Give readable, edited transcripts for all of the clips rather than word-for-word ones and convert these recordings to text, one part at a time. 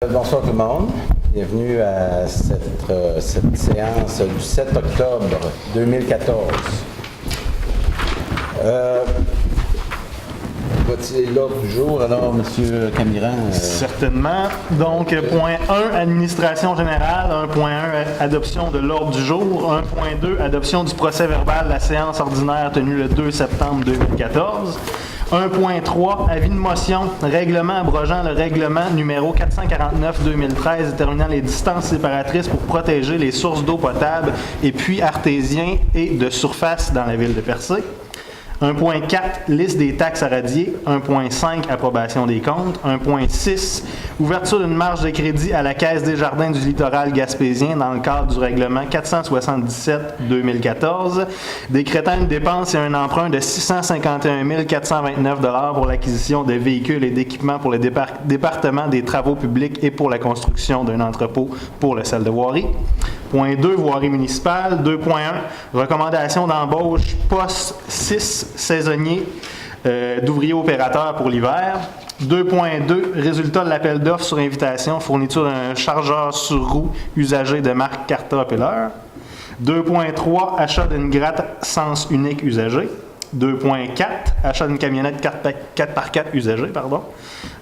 Bonsoir tout le monde. Bienvenue à cette séance du 7 octobre 2014. Voici l'ordre du jour. Alors, M. Camiran. Certainement. Donc, point 1, administration générale. 1.1, adoption de l'ordre du jour. 1.2, adoption du procès verbal de la séance ordinaire tenue le 2 septembre 2014. 1.3, avis de motion, règlement abrogeant le règlement numéro 449-2013 déterminant les distances séparatrices pour protéger les sources d'eau potable et puits artésiens et de surface dans la ville de Percé. 1.4, liste des taxes à radier. 1.5, approbation des comptes. 1.6, ouverture d'une marge de crédit à la Caisse des jardins du littoral gaspésien dans le cadre du règlement 477-2014, décrétant une dépense et un emprunt de 651 429 $ pour l'acquisition de véhicules et d'équipements pour le département des travaux publics et pour la construction d'un entrepôt pour le sel de voirie. Point 2, voirie municipale. 2.1, recommandation d'embauche poste 6 saisonnier d'ouvriers opérateurs pour l'hiver. 2.2, résultat de l'appel d'offres sur invitation, fourniture d'un chargeur sur roue usagé de marque Caterpillar. 2.3, achat d'une gratte sens unique usagée. 2.4, achat d'une camionnette 4x4 usagée.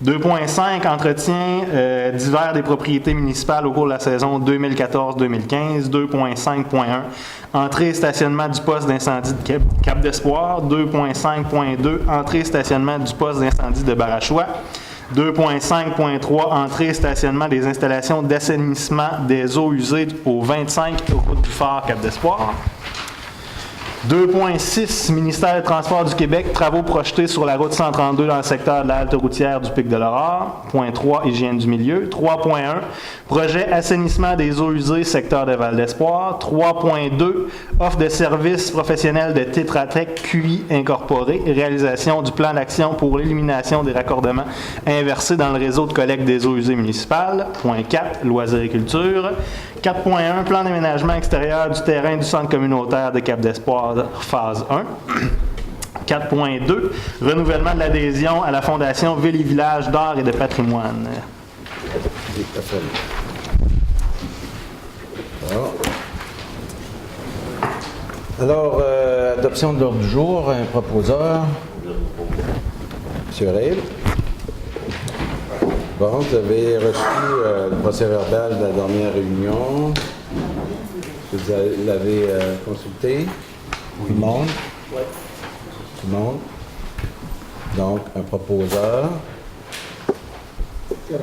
2.5, entretien divers des propriétés municipales au cours de la saison 2014-2015. 2.5.1, entrée et stationnement du poste d'incendie de Cap d'Espoir. 2.5.2, entrée et stationnement du poste d'incendie de Barachois. 2.5.3, entrée et stationnement des installations d'assainissement des eaux usées au 25 route du Phare Cap d'Espoir. 2.6, ministère des Transports du Québec, travaux projetés sur la route 132 dans le secteur de la halte routière du Pic de l'Aurore. 3, hygiène du milieu. 3.1, projet assainissement des eaux usées, secteur de Val d'Espoir. 3.2, offre de services professionnels de Tetra Tech QI incorporé, réalisation du plan d'action pour l'élimination des raccordements inversés dans le réseau de collecte des eaux usées municipales. 4, loisirs et culture. 4.1, plan d'aménagement extérieur du terrain du centre communautaire de Cap d'Espoir, phase 1. 4.2, renouvellement de l'adhésion à la Fondation Ville et Village d'art et de patrimoine. Alors, adoption de l'ordre du jour, un proposeur. M. Rayl. Bon, vous avez reçu le procès verbal de la dernière réunion. Vous l'avez consulté? Tout le monde? Oui. Tout le monde? Donc, un proposeur. M.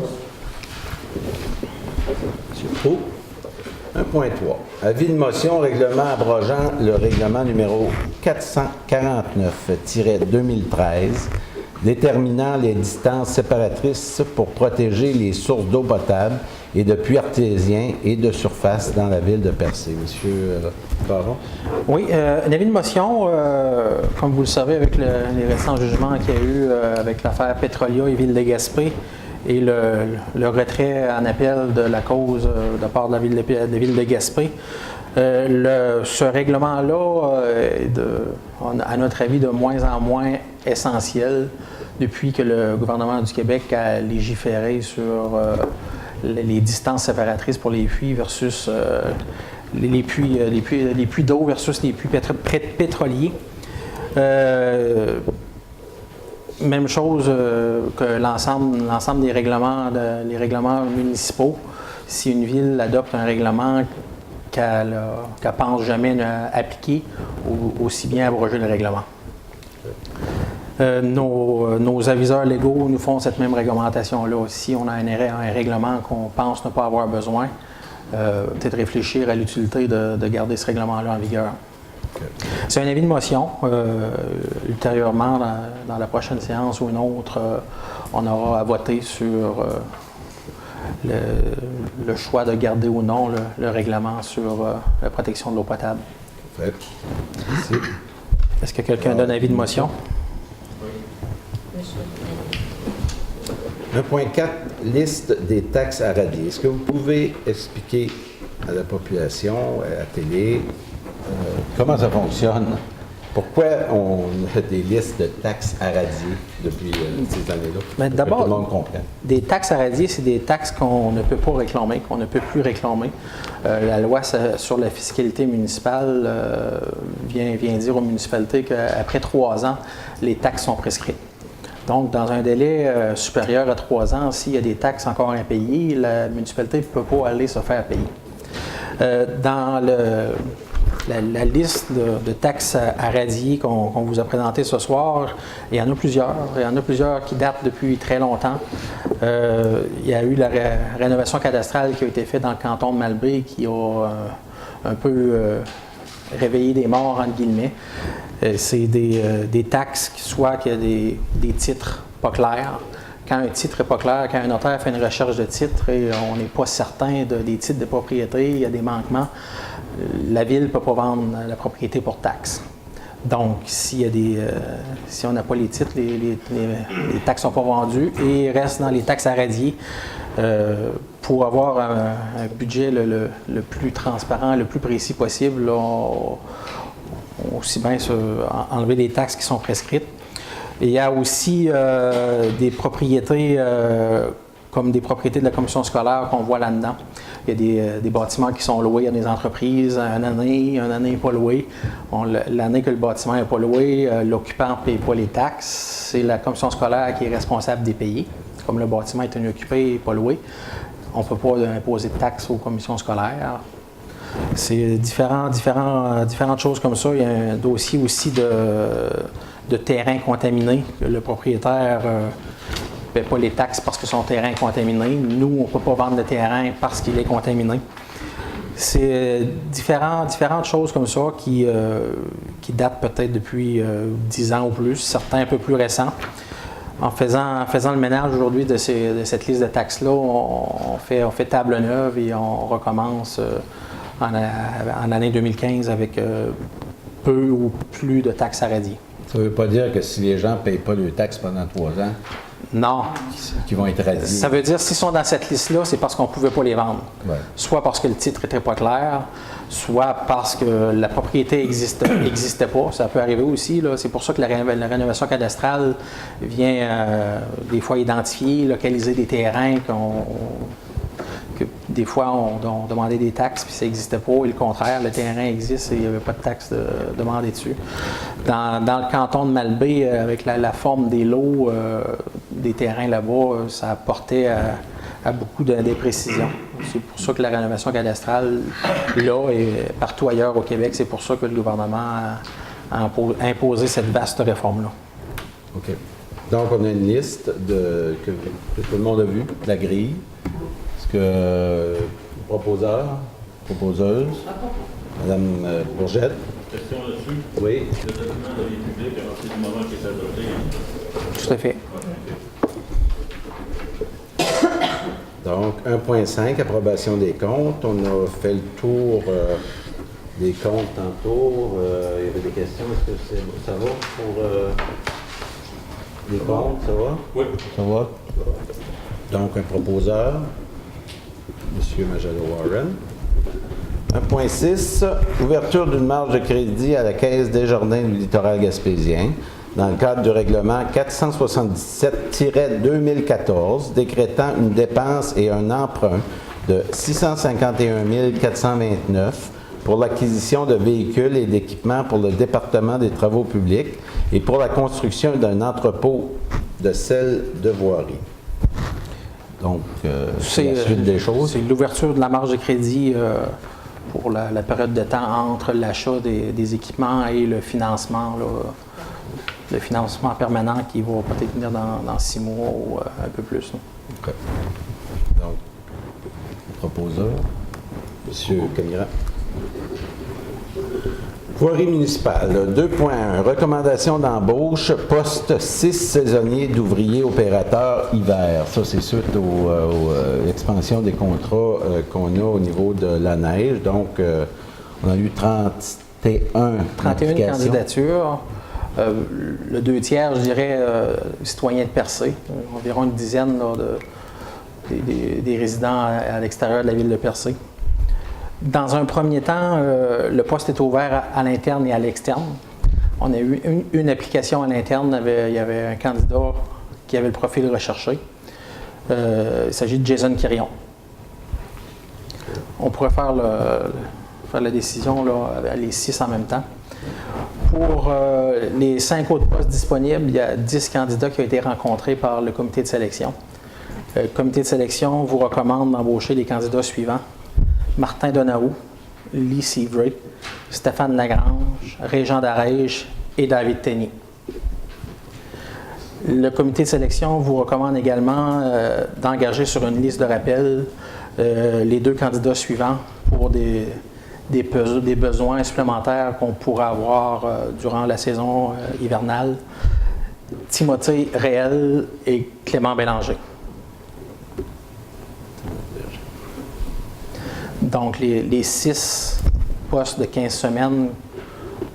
Proulx. 1.3. Avis de motion, règlement abrogeant le règlement numéro 449-2013 déterminant les distances séparatrices pour protéger les sources d'eau potable et de puits artésiens et de surface dans la ville de Percé. Monsieur Baron. Oui, un avis de motion, comme vous le savez, avec les récents jugements qu'il y a eu avec l'affaire Petrolia et Ville de Gaspé et le retrait en appel de la cause de part de la Ville de Gaspé. Ce règlement-là est, à notre avis, de moins en moins essentiel depuis que le gouvernement du Québec a légiféré sur les distances séparatrices pour les puits versus les puits d'eau versus les puits pétroliers. Même chose que l'ensemble des règlements, les règlements municipaux. Si une ville adopte un règlement qu'elle pense jamais appliquer, aussi bien abroger le règlement. Nos aviseurs légaux nous font cette même réglementation-là. Si on a un règlement qu'on pense ne pas avoir besoin, peut-être réfléchir à l'utilité de garder ce règlement-là en vigueur. C'est un avis de motion. Ultérieurement, dans la prochaine séance ou une autre, on aura à voter sur le choix de garder ou non le règlement sur la protection de l'eau potable. Fait. Est-ce que quelqu'un donne avis de motion? Oui. 1.4, liste des taxes à radier. Est-ce que vous pouvez expliquer à la population, à la télé, comment ça fonctionne, Pourquoi on a des listes de taxes à radier depuis ces années-là? Mais Pour d'abord, que tout le monde comprenne. des taxes à radier, c'est des taxes qu'on ne peut pas réclamer, qu'on ne peut plus réclamer. La loi sur la fiscalité municipale vient dire aux municipalités qu'après 3 ans, les taxes sont prescrites. Donc, dans un délai supérieur à 3 ans, s'il y a des taxes encore impayées, la municipalité ne peut pas aller se faire payer. Dans la liste de taxes à radier qu'on vous a présentée ce soir, il y en a plusieurs. Il y en a plusieurs qui datent depuis très longtemps. Il y a eu la rénovation cadastrale qui a été faite dans le canton de Malbaie qui a un peu réveillé des morts, entre guillemets. C'est des taxes, soit qu'il y a des titres pas clairs. Quand un titre n'est pas clair, quand un notaire fait une recherche de titres et on n'est pas certain des titres de propriété, il y a des manquements, la ville ne peut pas vendre la propriété pour taxes. Donc, si on n'a pas les titres, les taxes ne sont pas vendues et restent dans les taxes à radier. Pour avoir un budget le plus transparent, le plus précis possible, aussi bien enlever les taxes qui sont prescrites. Et il y a aussi des propriétés comme des propriétés de la commission scolaire qu'on voit là-dedans. Il y a des bâtiments qui sont loués à des entreprises une année n'est pas loué. L'année que le bâtiment n'est pas loué, l'occupant ne paye pas les taxes. C'est la commission scolaire qui est responsable des payer. Comme le bâtiment est inoccupé et pas loué, on ne peut pas imposer de taxes aux commissions scolaires. C'est différentes choses comme ça. Il y a un dossier aussi de terrain contaminé. Le propriétaire ne paie pas les taxes parce que son terrain est contaminé. Nous, on ne peut pas vendre le terrain parce qu'il est contaminé. C'est différentes choses comme ça qui datent peut-être depuis 10 ans ou plus, certains un peu plus récents. En faisant le ménage aujourd'hui de cette liste de taxes-là, on fait table neuve et on recommence en année 2015 avec peu ou plus de taxes à radier. Ça ne veut pas dire que si les gens ne payent pas leurs taxes pendant 3 ans, non. qu'ils vont être radiés. Ça veut dire s'ils sont dans cette liste-là, c'est parce qu'on ne pouvait pas les vendre. Ouais. Soit parce que le titre n'était pas clair, soit parce que la propriété n'existait pas. Ça peut arriver aussi. C'est pour ça que la rénovation cadastrale vient des fois identifier, localiser des terrains que des fois on demandait des taxes puis ça n'existait pas. Et le contraire, le terrain existe et il n'y avait pas de taxes demandées dessus. Dans le canton de Malbaie, avec la forme des lots des terrains là-bas, ça apportait à beaucoup d'imprécisions. C'est pour ça que la rénovation cadastrale, là et partout ailleurs au Québec, c'est pour ça que le gouvernement a imposé cette vaste réforme-là. OK. Donc, on a une liste que tout le monde a vu, la grille. Est-ce que le proposeuse, Mme Bourgette? Question là-dessus? Oui. Le document de vie publique à partir du moment qui est adopté. Tout à fait. Donc, 1.5, approbation des comptes. On a fait le tour des comptes tantôt. Il y avait des questions. Est-ce que ça va pour les comptes? Ça va? Oui. Ça va? Donc, un proposeur, M. Majalo-Warren. 1.6, ouverture d'une marge de crédit à la Caisse Desjardins du littoral gaspésien dans le cadre du règlement 477-2014, décrétant une dépense et un emprunt de 651 429 pour l'acquisition de véhicules et d'équipements pour le département des travaux publics et pour la construction d'un entrepôt de sel de voirie. Donc, c'est la suite des choses. C'est l'ouverture de la marge de crédit pour la période de temps entre l'achat des équipements et le financement, le financement permanent qui va peut-être venir dans 6 mois ou un peu plus. OK. Donc, proposeur, M. Camira. Voirie municipale, 2.1, recommandation d'embauche, poste 6 saisonniers d'ouvriers opérateurs hiver. Ça, c'est suite à l'expansion des contrats qu'on a au niveau de la neige. Donc, on a eu 31 candidatures. Le 2/3, je dirais, citoyens de Percé. Environ une dizaine là, des résidents à l'extérieur de la ville de Percé. Dans un premier temps, le poste est ouvert à l'interne et à l'externe. On a eu une application à l'interne. Il y avait un candidat qui avait le profil recherché. Il s'agit de Jason Quirion. On pourrait faire la décision, là, les 6 en même temps. Pour les 5 autres postes disponibles, il y a 10 candidats qui ont été rencontrés par le comité de sélection. Le comité de sélection vous recommande d'embaucher les candidats suivants: Martin Donahoe, Lee Seavray, Stéphane Lagrange, Régent Darèche et David Tenier. Le comité de sélection vous recommande également d'engager sur une liste de rappel les 2 candidats suivants pour des besoins supplémentaires qu'on pourrait avoir durant la saison hivernale: Timothée Réel et Clément Bélanger. Donc, les 6 postes de 15 semaines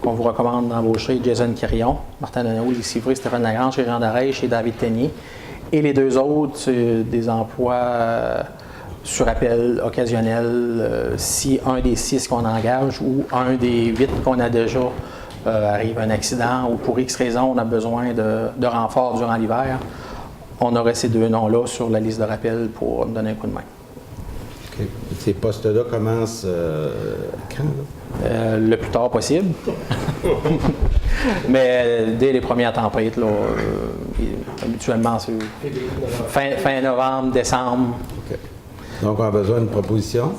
qu'on vous recommande d'embaucher: Jason Quirion, Martin Donahoe, Lee Seavray, Stéphane Lagrange, Régent Darèche et David Tenier. Et les 2 autres, des emplois sur appel occasionnel, si un des 6 qu'on engage ou un des 8 qu'on a déjà arrive un accident ou pour X raison on a besoin de renfort durant l'hiver, on aurait ces 2 noms-là sur la liste de rappel pour nous donner un coup de main. Okay. Ces postes-là commencent quand? Le plus tard possible. Mais dès les premières tempêtes, là, habituellement, c'est fin novembre, décembre. Okay. Donc, on a besoin d'une proposition.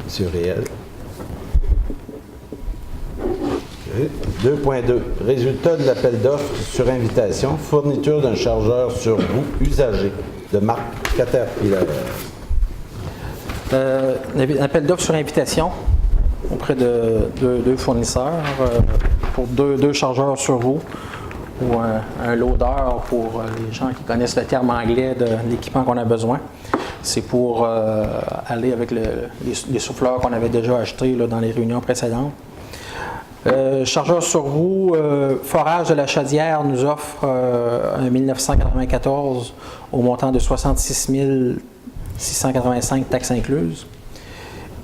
Monsieur Réel. Okay. 2.2. Résultat de l'appel d'offres sur invitation. Fourniture d'un chargeur sur roue usagé de marque Caterpillar. Un appel d'offres sur invitation auprès de 2 fournisseurs pour 2 chargeurs sur roue ou un loader pour les gens qui connaissent le terme anglais de l'équipement qu'on a besoin. C'est pour aller avec les souffleurs qu'on avait déjà achetés là, dans les réunions précédentes. Chargeur sur roue, Forage de la Chaudière nous offre un 1994 au montant de 66 685 taxes incluses.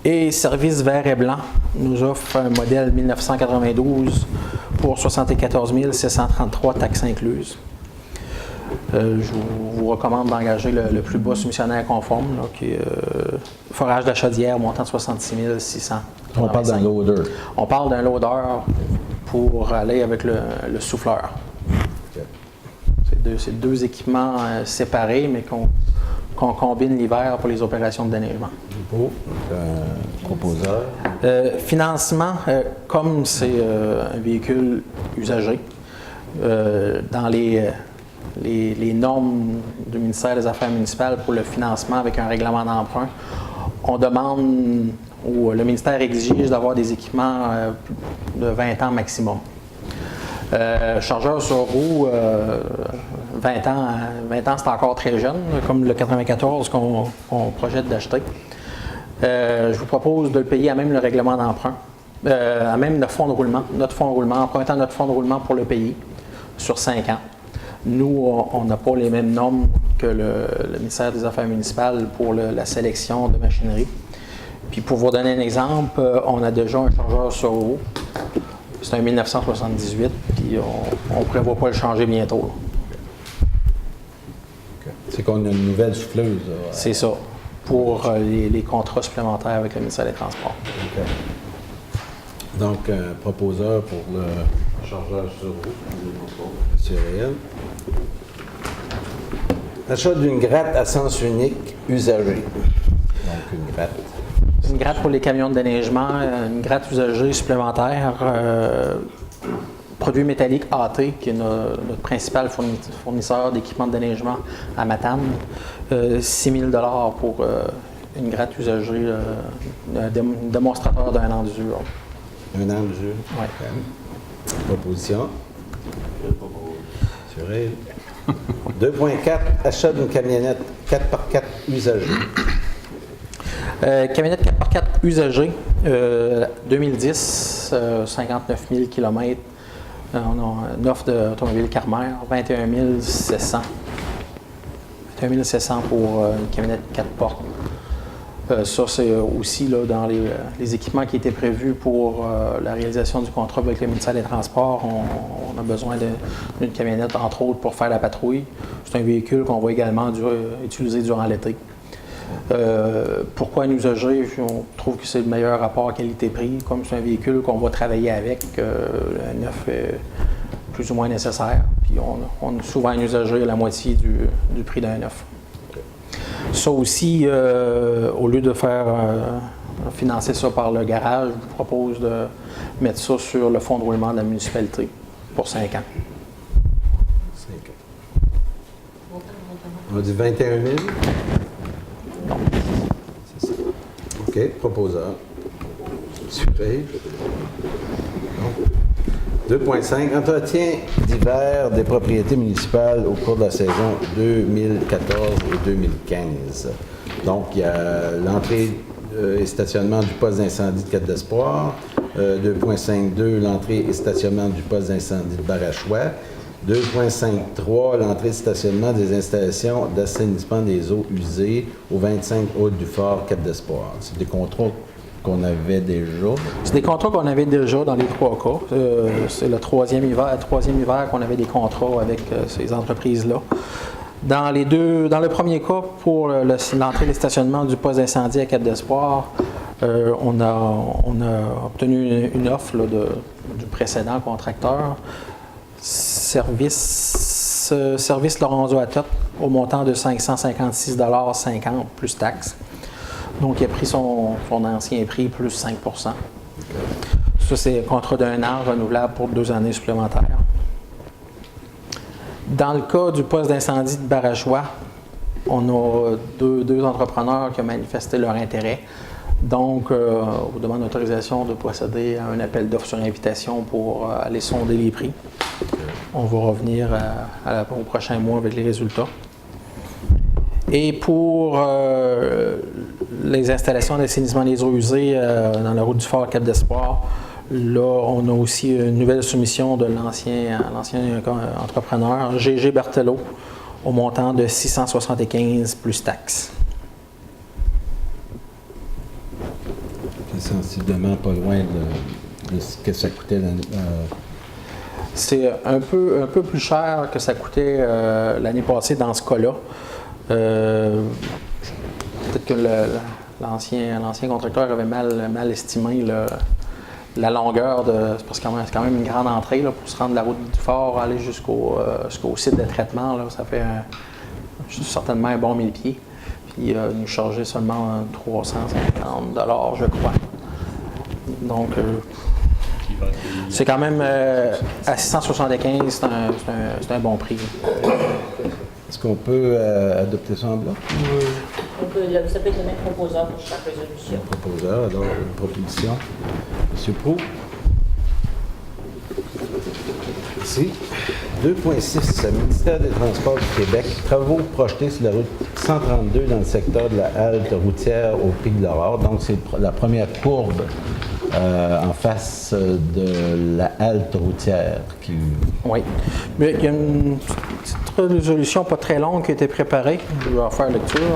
Et Service Vert et Blanc nous offre un modèle 1992 pour 74 733 taxes incluses. Je vous recommande d'engager le plus bas soumissionnaire conforme, là, qui est Forage de la Chaudière, montant de 66 600. On parle d'un loader. On parle d'un loader pour aller avec le souffleur. Okay. C'est 2 équipements séparés, mais qu'on combine l'hiver pour les opérations de déneigement. Beau. Proposeur. Financement, comme c'est un véhicule usagé, dans les normes du ministère des Affaires municipales pour le financement avec un règlement d'emprunt, on demande, ou le ministère exige d'avoir des équipements de 20 ans maximum. Chargeur sur roue, 20 ans c'est encore très jeune, comme le 94 qu'on projette d'acheter. Je vous propose de le payer à même le règlement d'emprunt, à même le fonds de roulement, empruntant notre fonds de roulement pour le payer sur 5 ans. Nous, on n'a pas les mêmes normes que le ministère des Affaires municipales pour la sélection de machinerie. Puis pour vous donner un exemple, on a déjà un chargeur sur roue. C'est un 1978, puis on ne prévoit pas le changer bientôt. Okay. C'est qu'on a une nouvelle souffleuse. C'est ça, pour les contrats supplémentaires avec le ministère des Transports. Okay. Donc, un proposeur pour le chargeur sur roue. Monsieur Réel. Achat d'une gratte à sens unique usagée. Donc, une gratte. Une gratte pour les camions de déneigement, une gratte usagée supplémentaire, produit métallique AT, qui est notre principal fournisseur d'équipements de déneigement à Matane. 6 000 $ pour une gratte usagée, un démonstrateur d'1 an d'usure. 1 an d'usure? Oui. Okay. Proposition. Sur elle. 2.4, achat d'une camionnette 4x4 usagée. Camionnette 4x4 usagée, 2010, 59 000 km. On a une offre d'automobile Carmer, 21 700. 21 700 pour une camionnette 4 portes. Ça, c'est aussi là, dans les équipements qui étaient prévus pour la réalisation du contrat avec le ministère des Transports. On a besoin d'une camionnette, entre autres, pour faire la patrouille. C'est un véhicule qu'on va également utiliser durant l'été. Pourquoi un usager? On trouve que c'est le meilleur rapport qualité-prix. Comme c'est un véhicule qu'on va travailler avec, le neuf est plus ou moins nécessaire. Puis on a souvent un usager à la moitié du prix d'un neuf. Ça aussi, au lieu de faire financer ça par le garage, je vous propose de mettre ça sur le fonds de roulement de la municipalité pour 5 ans. 5 ans. On dit 21 000? Non. C'est ça. OK, proposeur. Surveille. 2.5. Entretien d'hiver des propriétés municipales au cours de la saison 2014 et 2015. Donc, il y a l'entrée et stationnement du poste d'incendie de Cap d'Espoir. 2.52, l'entrée et stationnement du poste d'incendie de Barachois. 2.53, l'entrée et stationnement des installations d'assainissement des eaux usées au 25 Haute du Fort Cap d'Espoir. C'est des contrats qu'on avait déjà. C'est des contrats qu'on avait déjà dans les 3 cas. C'est le troisième hiver qu'on avait des contrats avec ces entreprises-là. Dans le premier cas, pour l'entrée et le stationnement du poste d'incendie à Cap d'Espoir, on a obtenu une offre là, du précédent contracteur, Service Laurenzo-Atot, au montant de 556,50 $ plus taxes. Donc, il a pris son ancien prix plus 5 %. Ça, c'est un contrat d'1 an renouvelable pour 2 années supplémentaires. Dans le cas du poste d'incendie de Barachois, on a deux entrepreneurs qui ont manifesté leur intérêt. Donc, on demande l'autorisation de procéder à un appel d'offres sur invitation pour aller sonder les prix. On va revenir au prochain mois avec les résultats. Et pour les installations d'assainissement des eaux usées dans la route du Fort Cap d'Espoir, là, on a aussi une nouvelle soumission de l'ancien entrepreneur, G.G. Berthelot, au montant de 675 plus taxes. C'est sensiblement pas loin de ce que ça coûtait C'est un peu plus cher que ça coûtait l'année passée dans ce cas-là. Peut-être que l'ancien contracteur avait mal estimé la longueur parce que c'est quand même une grande entrée là, pour se rendre de la route du Fort, aller jusqu'au site de traitement. Là, ça fait certainement un bon 1000 pieds. Puis il nous chargeait seulement 350 $, je crois. Donc, c'est quand même à 675, c'est un bon prix. Est-ce qu'on peut adopter ça en bloc? Ça peut être le même proposeur pour chaque résolution. Proposeur, alors une proposition. Monsieur Proulx. Ici. 2.6. Ministère des Transports du Québec. Travaux projetés sur la route 132 dans le secteur de la halte routière au Pic de l'Aurore. Donc, c'est la première courbe en face de la halte routière. Oui. Mais il y a une petite résolution pas très longue qui a été préparée. Je vais en faire lecture.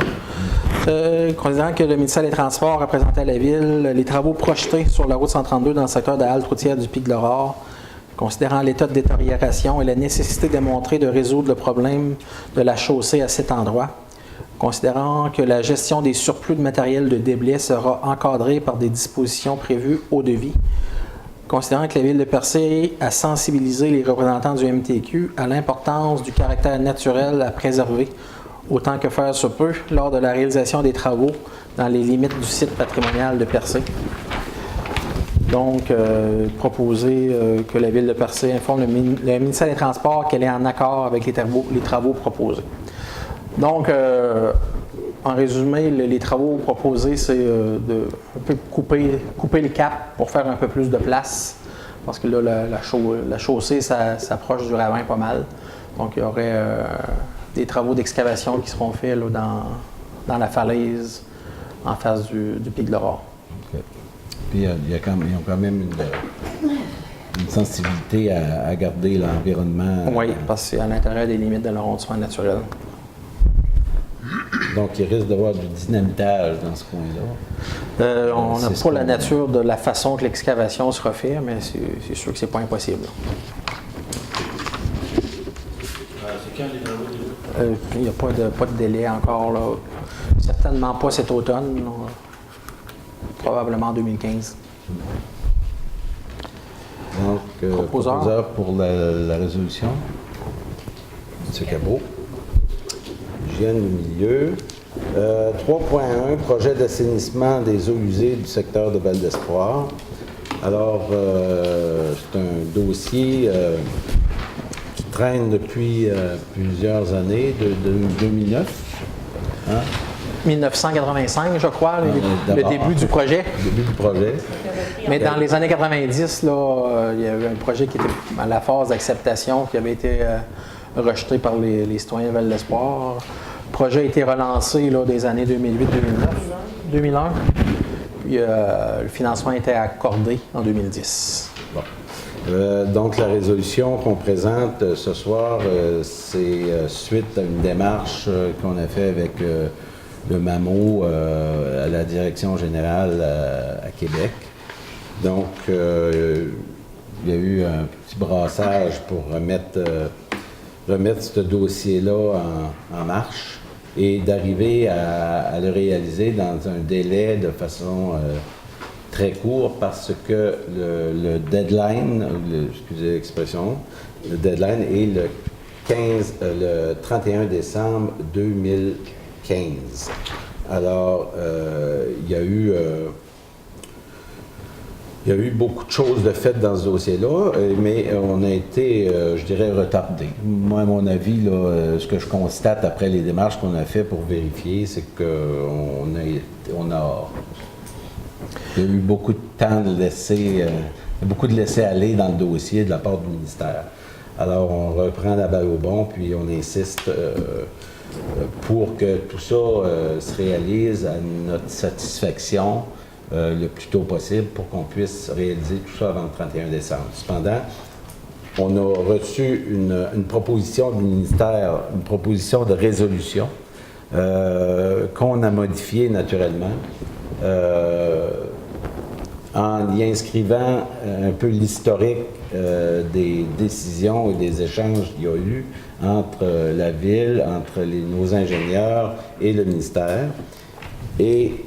Considérant que le ministère des Transports a présenté à la Ville les travaux projetés sur la route 132 dans le secteur de la halte routière du Pic de l'Aurore, considérant l'état de détérioration et la nécessité de montrer de résoudre le problème de la chaussée à cet endroit, considérant que la gestion des surplus de matériel de déblai sera encadrée par des dispositions prévues au devis, considérant que la Ville de Percé a sensibilisé les représentants du MTQ à l'importance du caractère naturel à préserver, autant que faire se peut, lors de la réalisation des travaux dans les limites du site patrimonial de Percé. Donc, proposer que la Ville de Percé informe le ministère des Transports qu'elle est en accord avec les travaux proposés. Donc, en résumé, les travaux proposés, c'est de un peu couper le cap pour faire un peu plus de place, parce que là, la chaussée s'approche du ravin pas mal. Donc, il y aurait des travaux d'excavation qui seront faits là, dans la falaise en face du Pic de l'Aurore. Okay. Puis ils ont quand même une sensibilité à garder l'environnement. Oui, parce que c'est à l'intérieur des limites de l'arrondissement naturel. Donc, il risque d'avoir du dynamitage dans ce coin-là. On n'a c'est ce pas la qu'on- nature de la façon que l'excavation sera faite, mais c'est sûr que c'est pas impossible. C'est quand les travaux déjà? Il n'y a pas de délai encore, là. Certainement pas cet automne, là. Probablement en 2015. Donc, Proposeur. proposeur pour la résolution. M. Cabot. Hygiène du milieu. 3.1, projet d'assainissement des eaux usées du secteur de Val d'Espoir. Alors, c'est un dossier qui traîne depuis plusieurs années, de 2009. Hein? 1985, je crois, le D'abord. début du projet. Le début du projet. Mais dans les années 90, là, il y avait un projet qui était à la phase d'acceptation, qui avait été rejeté par les citoyens de Val d'Espoir. Le projet a été relancé là, des années 2008-2009, 2001. Puis le financement a été accordé en 2010. Bon. Donc, la résolution qu'on présente ce soir, c'est suite à une démarche qu'on a fait avec le MAMO à la Direction générale à Québec. Donc, il y a eu un petit brassage pour remettre ce dossier-là en marche et d'arriver à le réaliser dans un délai de façon très court parce que le deadline, excusez l'expression, le deadline est le 31 décembre 2015. Alors, il y a eu beaucoup de choses de faites dans ce dossier-là, mais on a été, je dirais, retardé. Moi, à mon avis, là, ce que je constate après les démarches qu'on a fait pour vérifier, c'est qu'on il y a eu beaucoup de temps de beaucoup de laisser-aller dans le dossier de la part du ministère. Alors, on reprend la balle au bon, puis on insiste pour que tout ça se réalise à notre satisfaction le plus tôt possible pour qu'on puisse réaliser tout ça avant le 31 décembre. Cependant, on a reçu une proposition du ministère, une proposition de résolution qu'on a modifiée naturellement en y inscrivant un peu l'historique des décisions et des échanges qu'il y a eu entre la Ville, entre nos ingénieurs et le ministère. Et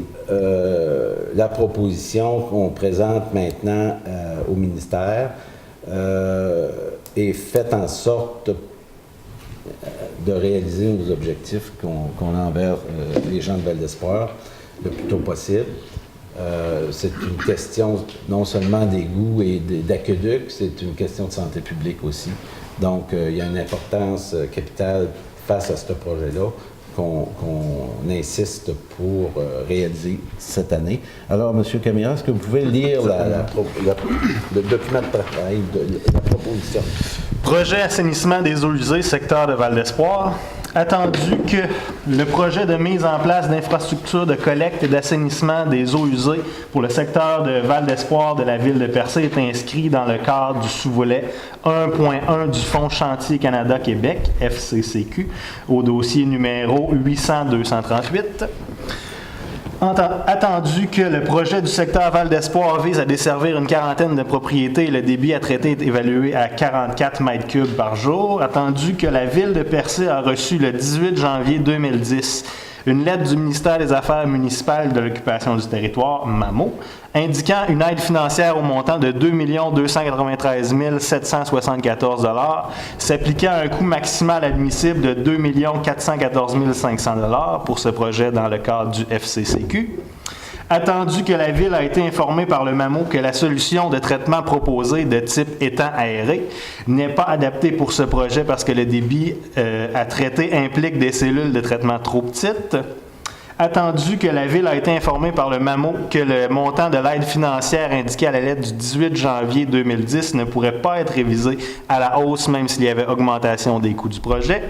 la proposition qu'on présente maintenant au ministère est faite en sorte de réaliser nos objectifs qu'on a envers les gens de Val d'Espoir le plus tôt possible. C'est une question non seulement d'égouts et d'aqueduc, c'est une question de santé publique aussi. Donc, il y a une importance capitale face à ce projet-là qu'on insiste pour réaliser cette année. Alors, M. Camilla, est-ce que vous pouvez lire le document de travail de la proposition? Projet assainissement des eaux usées, secteur de Val d'Espoir. Attendu que le projet de mise en place d'infrastructures de collecte et d'assainissement des eaux usées pour le secteur de Val d'Espoir de la ville de Percé est inscrit dans le cadre du sous-volet 1.1 du Fonds Chantier Canada Québec, FCCQ, au dossier numéro 800-238. Attendu que le projet du secteur Val d'Espoir vise à desservir une quarantaine de propriétés et le débit à traiter est évalué à 44 mètres cubes par jour. Attendu que la ville de Percé a reçu le 18 janvier 2010 une lettre du ministère des Affaires municipales de l'occupation du territoire, MAMO, indiquant une aide financière au montant de 2 293 774 $, s'appliquant à un coût maximal admissible de 2 414 500 $ pour ce projet dans le cadre du FCCQ. Attendu que la Ville a été informée par le MAMO que la solution de traitement proposée de type étang aéré n'est pas adaptée pour ce projet parce que le débit à traiter implique des cellules de traitement trop petites. Attendu que la Ville a été informée par le MAMO que le montant de l'aide financière indiqué à la lettre du 18 janvier 2010 ne pourrait pas être révisé à la hausse même s'il y avait augmentation des coûts du projet.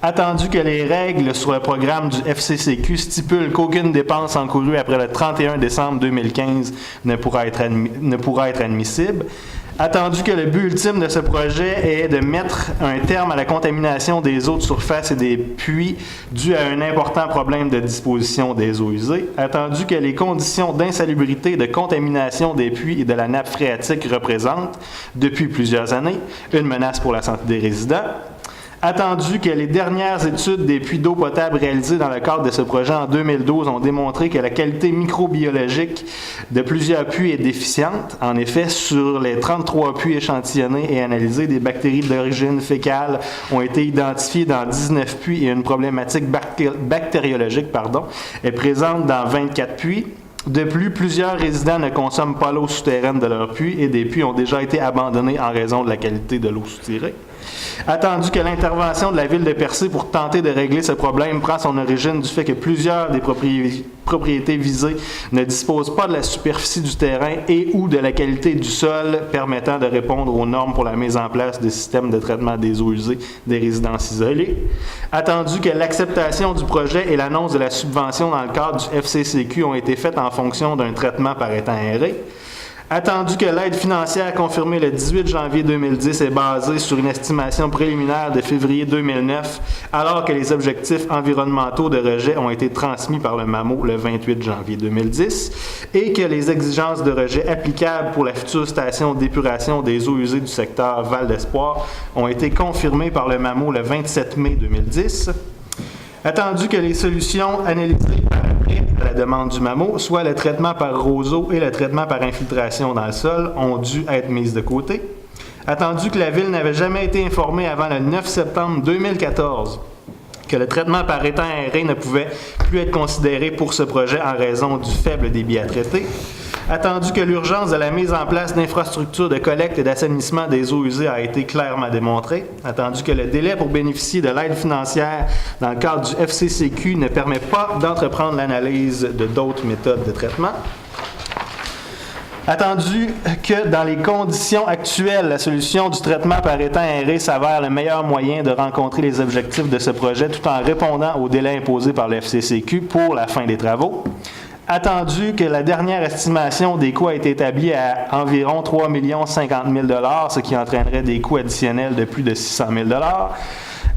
Attendu que les règles sur le programme du FCCQ stipulent qu'aucune dépense encourue après le 31 décembre 2015 ne pourra être admissible. Attendu que le but ultime de ce projet est de mettre un terme à la contamination des eaux de surface et des puits dû à un important problème de disposition des eaux usées. Attendu que les conditions d'insalubrité et de contamination des puits et de la nappe phréatique représentent, depuis plusieurs années, une menace pour la santé des résidents. Attendu que les dernières études des puits d'eau potable réalisées dans le cadre de ce projet en 2012 ont démontré que la qualité microbiologique de plusieurs puits est déficiente. En effet, sur les 33 puits échantillonnés et analysés, des bactéries d'origine fécale ont été identifiées dans 19 puits et une problématique bactériologique est présente dans 24 puits. De plus, plusieurs résidents ne consomment pas l'eau souterraine de leurs puits et des puits ont déjà été abandonnés en raison de la qualité de l'eau souterraine. Attendu que l'intervention de la ville de Percé pour tenter de régler ce problème prend son origine du fait que plusieurs des propriétés visées ne disposent pas de la superficie du terrain et ou de la qualité du sol permettant de répondre aux normes pour la mise en place de systèmes de traitement des eaux usées des résidences isolées. Attendu que l'acceptation du projet et l'annonce de la subvention dans le cadre du FCCQ ont été faites en fonction d'un traitement par étang aéré. Attendu que l'aide financière confirmée le 18 janvier 2010 est basée sur une estimation préliminaire de février 2009, alors que les objectifs environnementaux de rejet ont été transmis par le MAMO le 28 janvier 2010, et que les exigences de rejet applicables pour la future station d'épuration des eaux usées du secteur Val d'Espoir ont été confirmées par le MAMO le 27 mai 2010. Attendu que les solutions analysées par après à la demande du MAMO, soit le traitement par roseau et le traitement par infiltration dans le sol, ont dû être mises de côté. Attendu que la Ville n'avait jamais été informée avant le 9 septembre 2014 que le traitement par étang aéré ne pouvait plus être considéré pour ce projet en raison du faible débit à traiter. Attendu que l'urgence de la mise en place d'infrastructures de collecte et d'assainissement des eaux usées a été clairement démontrée. Attendu que le délai pour bénéficier de l'aide financière dans le cadre du FCCQ ne permet pas d'entreprendre l'analyse de d'autres méthodes de traitement. Attendu que dans les conditions actuelles, la solution du traitement par étang aéré s'avère le meilleur moyen de rencontrer les objectifs de ce projet tout en répondant aux délais imposés par le FCCQ pour la fin des travaux. Attendu que la dernière estimation des coûts a été établie à environ 3 050 000 $, ce qui entraînerait des coûts additionnels de plus de 600 000 $.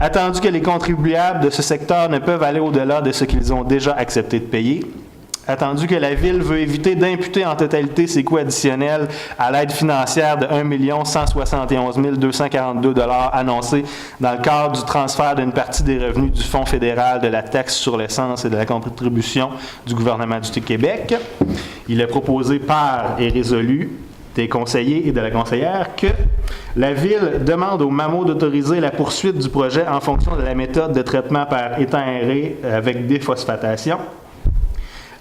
Attendu que les contribuables de ce secteur ne peuvent aller au-delà de ce qu'ils ont déjà accepté de payer. Attendu que la Ville veut éviter d'imputer en totalité ces coûts additionnels à l'aide financière de 1 171 242 $ annoncée dans le cadre du transfert d'une partie des revenus du Fonds fédéral de la taxe sur l'essence et de la contribution du gouvernement du Québec. Il est proposé par et résolu des conseillers et de la conseillère que la Ville demande au MAMO d'autoriser la poursuite du projet en fonction de la méthode de traitement par étang aéré avec déphosphatation.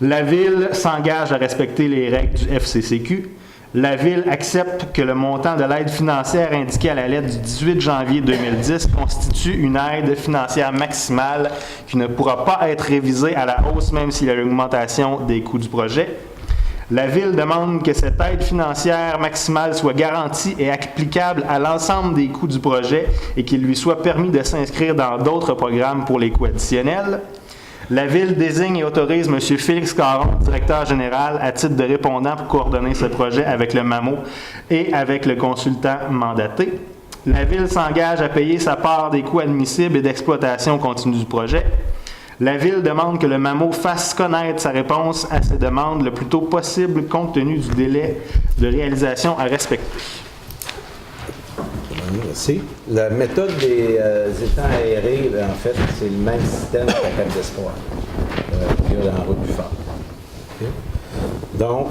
La Ville s'engage à respecter les règles du FCCQ. La Ville accepte que le montant de l'aide financière indiqué à la lettre du 18 janvier 2010 constitue une aide financière maximale qui ne pourra pas être révisée à la hausse même s'il y a une augmentation des coûts du projet. La Ville demande que cette aide financière maximale soit garantie et applicable à l'ensemble des coûts du projet et qu'il lui soit permis de s'inscrire dans d'autres programmes pour les coûts additionnels. La Ville désigne et autorise M. Félix Caron, directeur général, à titre de répondant pour coordonner ce projet avec le MAMO et avec le consultant mandaté. La Ville s'engage à payer sa part des coûts admissibles et d'exploitation continue du projet. La Ville demande que le MAMO fasse connaître sa réponse à ces demandes le plus tôt possible compte tenu du délai de réalisation à respecter. Merci. La méthode des étangs aérés, en fait, c'est le même système qu'à Cap d'Espoir, qu'il y a dans la route du Phare. Okay. Donc,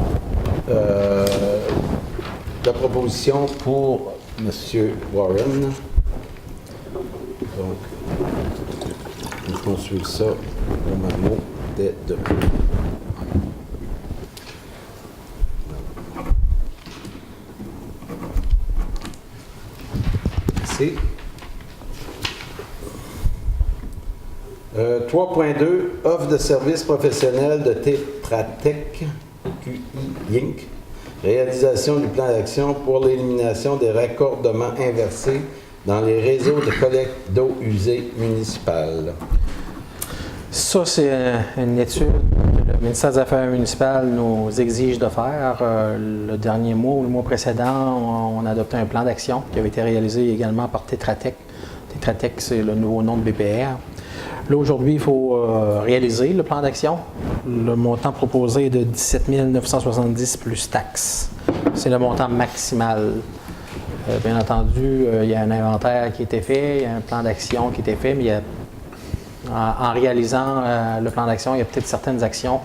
la proposition pour M. Warren. Donc, on consulte ça au MAMO dès demain. Merci. 3.2, offre de services professionnels de Tetratec QI Inc. Réalisation du plan d'action pour l'élimination des raccordements inversés dans les réseaux de collecte d'eau usée municipale. Ça, c'est une étude que le ministère des Affaires municipales nous exige de faire. Le dernier mois ou le mois précédent, on a adopté un plan d'action qui avait été réalisé également par Tetra Tech. Tetra Tech, c'est le nouveau nom de BPR. Là, aujourd'hui, il faut réaliser le plan d'action. Le montant proposé est de 17 970 plus taxes. C'est le montant maximal. Bien entendu, il y a un inventaire qui a été fait, il y a un plan d'action qui a été fait, mais en réalisant le plan d'action, il y a peut-être certaines actions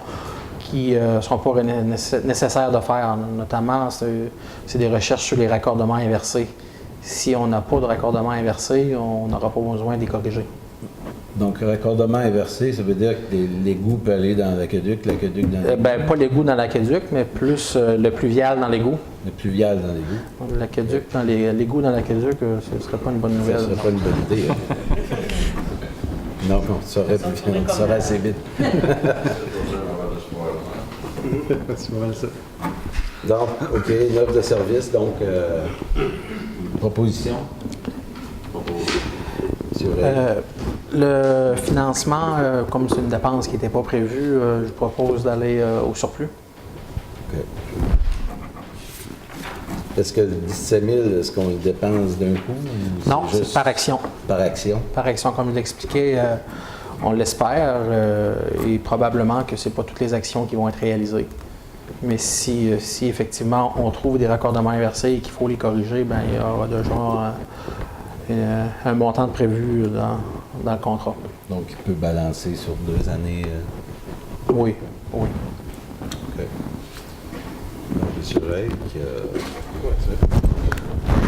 qui ne seront pas nécessaires de faire. Notamment, c'est des recherches sur les raccordements inversés. Si on n'a pas de raccordement inversé, on n'aura pas besoin de les corriger. Donc, raccordement inversé, ça veut dire que l'égout peut aller dans l'aqueduc dans l'égout. Pas l'égout dans l'aqueduc, mais plus le pluvial dans l'égout. Le pluvial dans l'égout. L'aqueduc dans l'égout dans l'aqueduc, ce ne serait pas une bonne nouvelle. Ça ne serait pas une bonne idée. Hein. Non, on saurait assez vite. C'est pas mal ça. Donc, OK, une offre de service, donc, proposition. Le financement, comme c'est une dépense qui n'était pas prévue, je propose d'aller au surplus. OK. Est-ce que 17 000, est-ce qu'on le dépense d'un coup? Non, c'est par action. Par action? Par action, comme je l'expliquais, on l'espère, et probablement que ce n'est pas toutes les actions qui vont être réalisées. Mais si effectivement on trouve des raccordements inversés et qu'il faut les corriger, bien, il y aura déjà un montant de prévu dans le contrat. Donc, il peut balancer sur 2 années. Oui. OK. Monsieur Rey,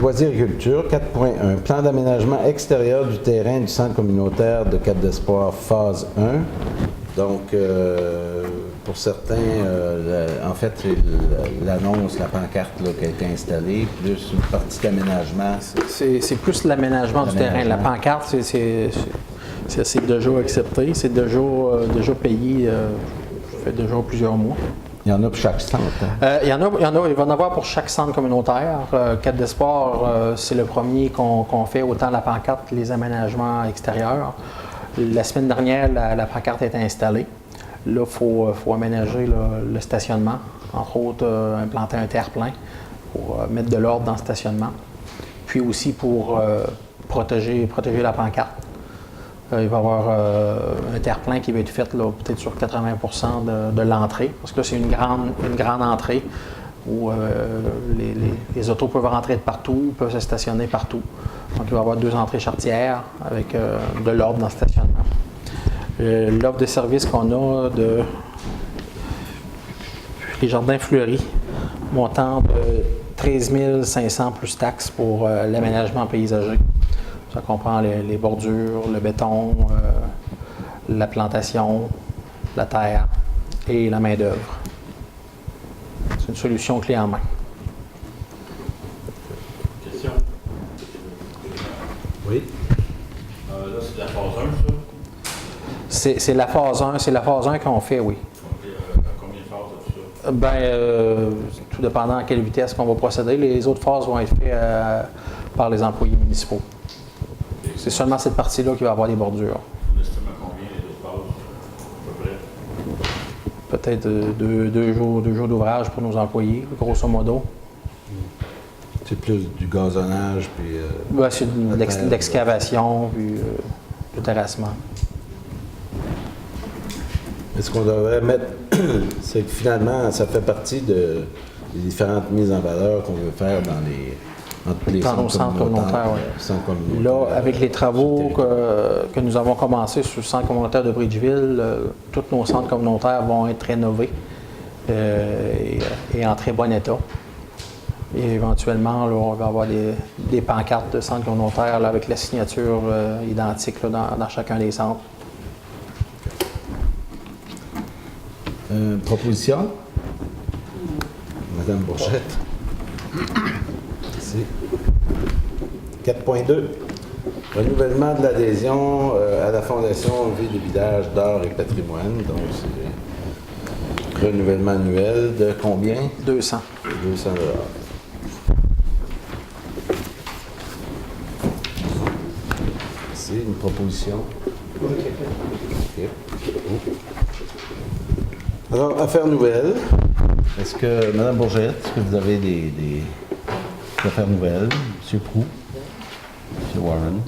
Loisirs-culture, 4.1. Plan d'aménagement extérieur du terrain du centre communautaire de Cap d'Espoir, phase 1. Donc, pour certains, en fait, c'est l'annonce, la pancarte là, qui a été installée, plus une partie d'aménagement. C'est plus l'aménagement du terrain. La pancarte, c'est déjà accepté, c'est déjà payé, ça fait déjà plusieurs mois. Il y en a pour chaque centre. Hein? Il va en avoir pour chaque centre communautaire. Cap d'Espoir, c'est le premier qu'on fait, autant la pancarte que les aménagements extérieurs. La semaine dernière, la pancarte a été installée. Là, il faut aménager le stationnement, entre autres implanter un terre-plein pour mettre de l'ordre dans le stationnement. Puis aussi pour protéger la pancarte. Il va y avoir un terre-plein qui va être fait peut-être sur 80% de l'entrée, parce que là, c'est une grande entrée où les autos peuvent rentrer de partout, peuvent se stationner partout. Donc, il va y avoir 2 entrées charretières avec de l'ordre dans le stationnement. L'offre de service qu'on a les jardins fleuris, montant de 13 500 plus taxes pour l'aménagement paysager. Ça comprend les bordures, le béton, la plantation, la terre et la main-d'œuvre. C'est une solution clé en main. Question? Oui. Là, c'est la phase 1, ça? C'est la phase 1, c'est la phase 1 qu'on fait, oui. Combien de phases as-tu ça? Tout dépendant à quelle vitesse qu'on va procéder. Les autres phases vont être faites par les employés municipaux. C'est seulement cette partie-là qui va avoir des bordures. On estime à combien les autres phases, à peu près? Peut-être deux jours d'ouvrage pour nos employés, grosso modo. C'est plus du gazonnage, puis... C'est de l'excavation, puis du terrassement. Est-ce qu'on devrait mettre... c'est que finalement, ça fait partie des différentes mises en valeur qu'on veut faire entre les dans nos centres communautaires, oui. Là, avec les travaux que nous avons commencés sur le centre communautaire de Bridgeville, tous nos centres communautaires vont être rénovés et en très bon état. Et éventuellement, là, on va avoir des pancartes de centres communautaires là, avec la signature identique là, dans chacun des centres. Proposition? Madame Bourchette. Merci. 4.2. Renouvellement de l'adhésion à la Fondation Ville et Village d'Art et Patrimoine. Donc, c'est renouvellement annuel de combien? 200. 200 $. C'est une proposition. OK. Alors, affaires nouvelles. Est-ce que, Mme Bourgette, est-ce que vous avez des affaires nouvelles? M. Proux? M. Warren?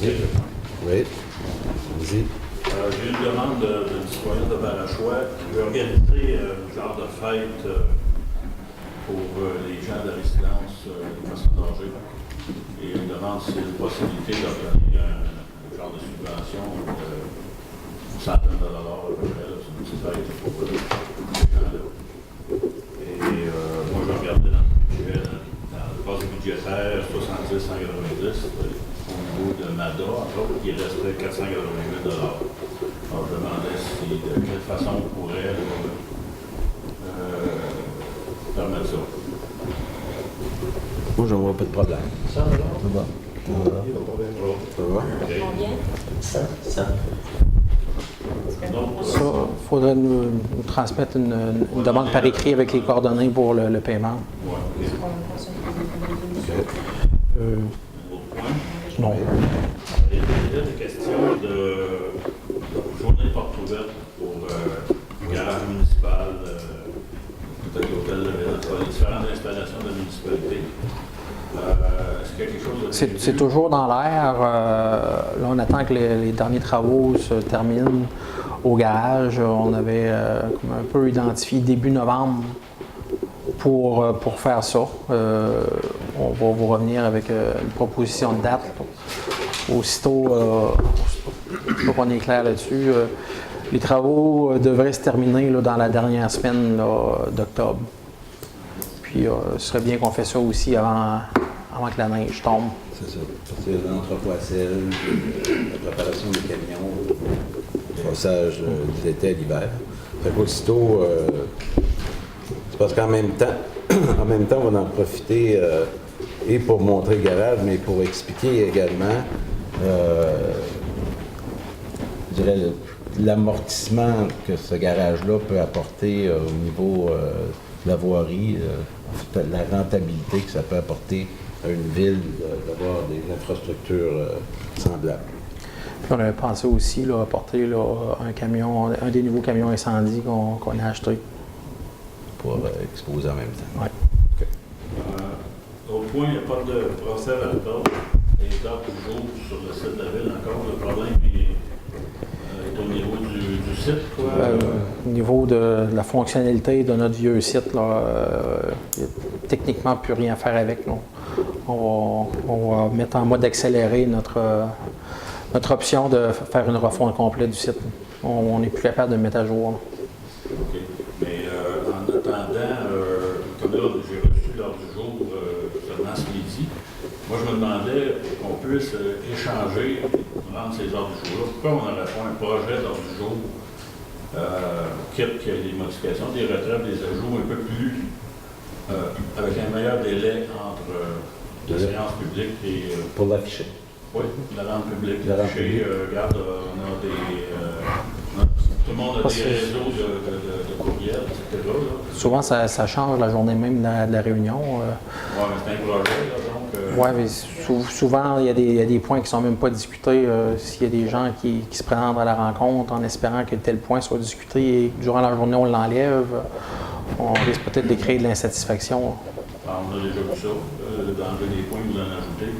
Oui. Vas-y. J'ai une demande d'une citoyenne de Barachois qui veut organiser un genre de fête pour les gens de la résidence des personnes âgées. Et elle demande si c'est une possibilité d'obtenir un genre de subvention de une centaine de dollars à peu près. C'est une petite fête pour ces gens-là. Et moi, je regardais dans le budget, dans le base budgétaire 70-190 au niveau de MADA, entre autres, il resterait 488 $. Alors, je me demandais de quelle façon on pourrait permettre ça. Moi, je ne vois pas de problème. Ça va? Ça va? Combien? Donc, Il faudrait nous transmettre une demande par écrit avec les coordonnées pour le paiement. ouais, ok. Autre point. Non. Il y a des questions de journée de porte ouverte pour le garage municipal, peut-être l'hôtel de ville, les différentes installations de la municipalité. Est-ce qu'il y a quelque chose de... C'est toujours dans l'air. Là, on attend que les derniers travaux se terminent au garage. On avait comme un peu identifié début novembre pour faire ça. On va vous revenir avec une proposition de date. Aussitôt qu'on est clair là-dessus. Les travaux devraient se terminer là, dans la dernière semaine d'octobre. Puis ce serait bien qu'on fait ça aussi avant que la neige tombe. C'est ça. C'est l'entrepôt à sel, la préparation des camions, le traçage de l'été à l'hiver. Fait qu'aussitôt, c'est parce qu'en même temps, on va en profiter et pour montrer le garage, mais pour expliquer également, je dirais, l'amortissement que ce garage-là peut apporter au niveau de la voirie, la rentabilité que ça peut apporter à une ville d'avoir des infrastructures semblables. Puis on avait pensé aussi là, apporter là, un des nouveaux camions incendie qu'on a acheté. Pour exposer en même temps. Ouais. OK. Au point, il n'y a pas de procès verbal et dates toujours sur le site de la ville encore. Le problème est au niveau du site, quoi. Au niveau de la fonctionnalité de notre vieux site, là, il n'y a techniquement plus rien à faire avec. Là. On va mettre en mode accéléré notre option de faire une refonte complète du site. On n'est plus capable de le mettre à jour. Là. OK. Mais en attendant, comme là, j'ai reçu l'ordre du jour seulement ce midi, moi je me demandais qu'on puisse échanger, rendre ces ordres du jour-là. Pourquoi on n'aurait pas un projet d'ordre du jour, quitte qu'il y ait des modifications, des retraites, des ajouts un peu plus, avec un meilleur délai entre la séance publique et... Pour l'afficher. oui, la rente publique. La rente publique. Regarde, on a des... tout le monde a des réseaux de courriels, etc. Là. Souvent, ça change la journée même de la réunion. Oui, mais c'est un projet, là, donc... Oui, mais souvent, il y a des points qui ne sont même pas discutés. S'il y a des gens qui se présentent à la rencontre en espérant que tel point soit discuté et que durant la journée, on l'enlève, on risque peut-être de créer de l'insatisfaction. On a déjà vu ça, d'enlever des points, vous en ajoutez.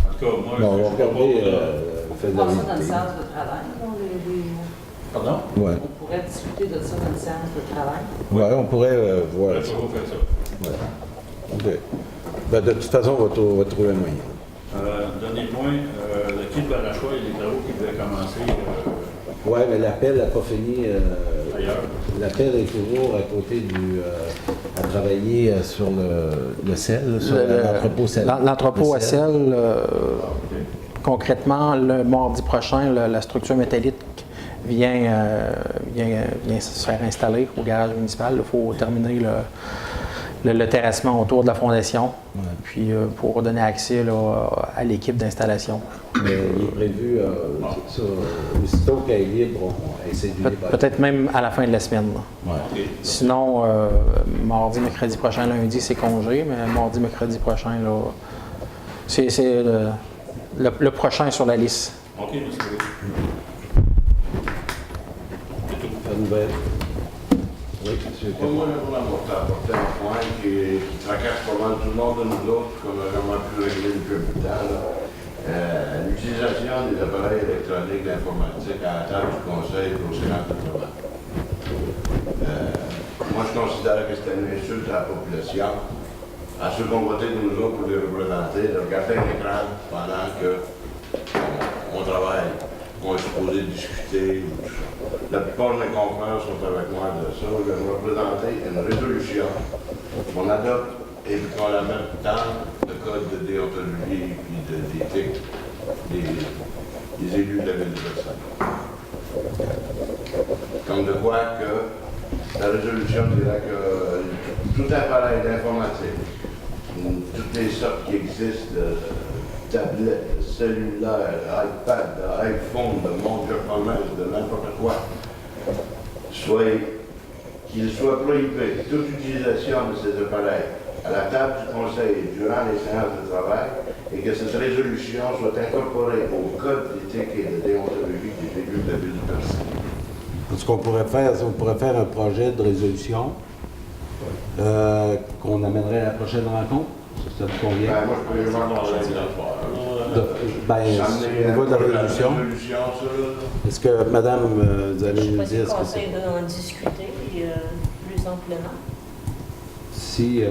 En tout cas, moi, Bon, on va je regarder propose... le On pourrait dans le séance de travail, Pardon? Ouais. on pourrait discuter de ça dans le séance de travail. Ouais, on pourrait On voir a ça. toujours fait ça. Voilà. OK. Ben, de toute façon, on va trouver un moyen. Dernier point, le quai de Barachois, il y a des travaux qui devaient commencer Oui, mais l'appel n'a pas fini. ailleurs. L'appel est toujours à côté à travailler sur le sel, sur l'entrepôt sel. L'entrepôt à sel, OK. concrètement, le mardi prochain, la structure métallique vient se faire installer au garage municipal. Il faut terminer le terrassement autour de la fondation, Ouais. puis pour donner accès là, à l'équipe d'installation. Mais il est prévu, ça, aussitôt qu'elle est libre, on va essayer de libérer. Peut-être même à la fin de la semaine. Là. Ouais. OK. Sinon, mardi, mercredi prochain, lundi, c'est congé, mais mardi, mercredi prochain, là, c'est le prochain sur la liste. OK, merci beaucoup. nouvelle. Oui, monsieur. Moi, je voulais apporter un point qui tracasse pas mal tout le monde de nous autres, qu'on a vraiment pu régler depuis un bout de temps. L'utilisation des appareils électroniques d'informatique à la table du conseil pour séances de travail. Moi, je considère que c'est une insulte à la population, à ceux qui ont voté de nous autres pour les représenter, de regarder un écran pendant qu'on travaille, qu'on est supposé discuter. Tout ça. La plupart de mes confrères sont avec moi de ça. Je vais vous présenter une résolution qu'on adopte et qu'on la mette dans le code de déontologie et d'éthique des élus de la ville de Versailles. Comme de quoi que la résolution dirait que tout appareil d'informatique, toutes les sortes qui existent de tablettes, de cellulaires, iPad, iPhone, de montres japonaises, de n'importe quoi, qu'il soit prohibé toute utilisation de ces appareils à la table du conseil durant les séances de travail et que cette résolution soit incorporée au code d'éthique et de déontologie des élus de la ville de Versailles. Ce qu'on pourrait faire, c'est qu'on pourrait faire un projet de résolution qu'on amènerait à la prochaine rencontre. Ça vous convient? Ben, moi, je peux vraiment parler Au niveau de la résolution, est-ce que, madame, vous allez nous dire Je ce que conseille c'est? d'en discuter plus amplement. Si,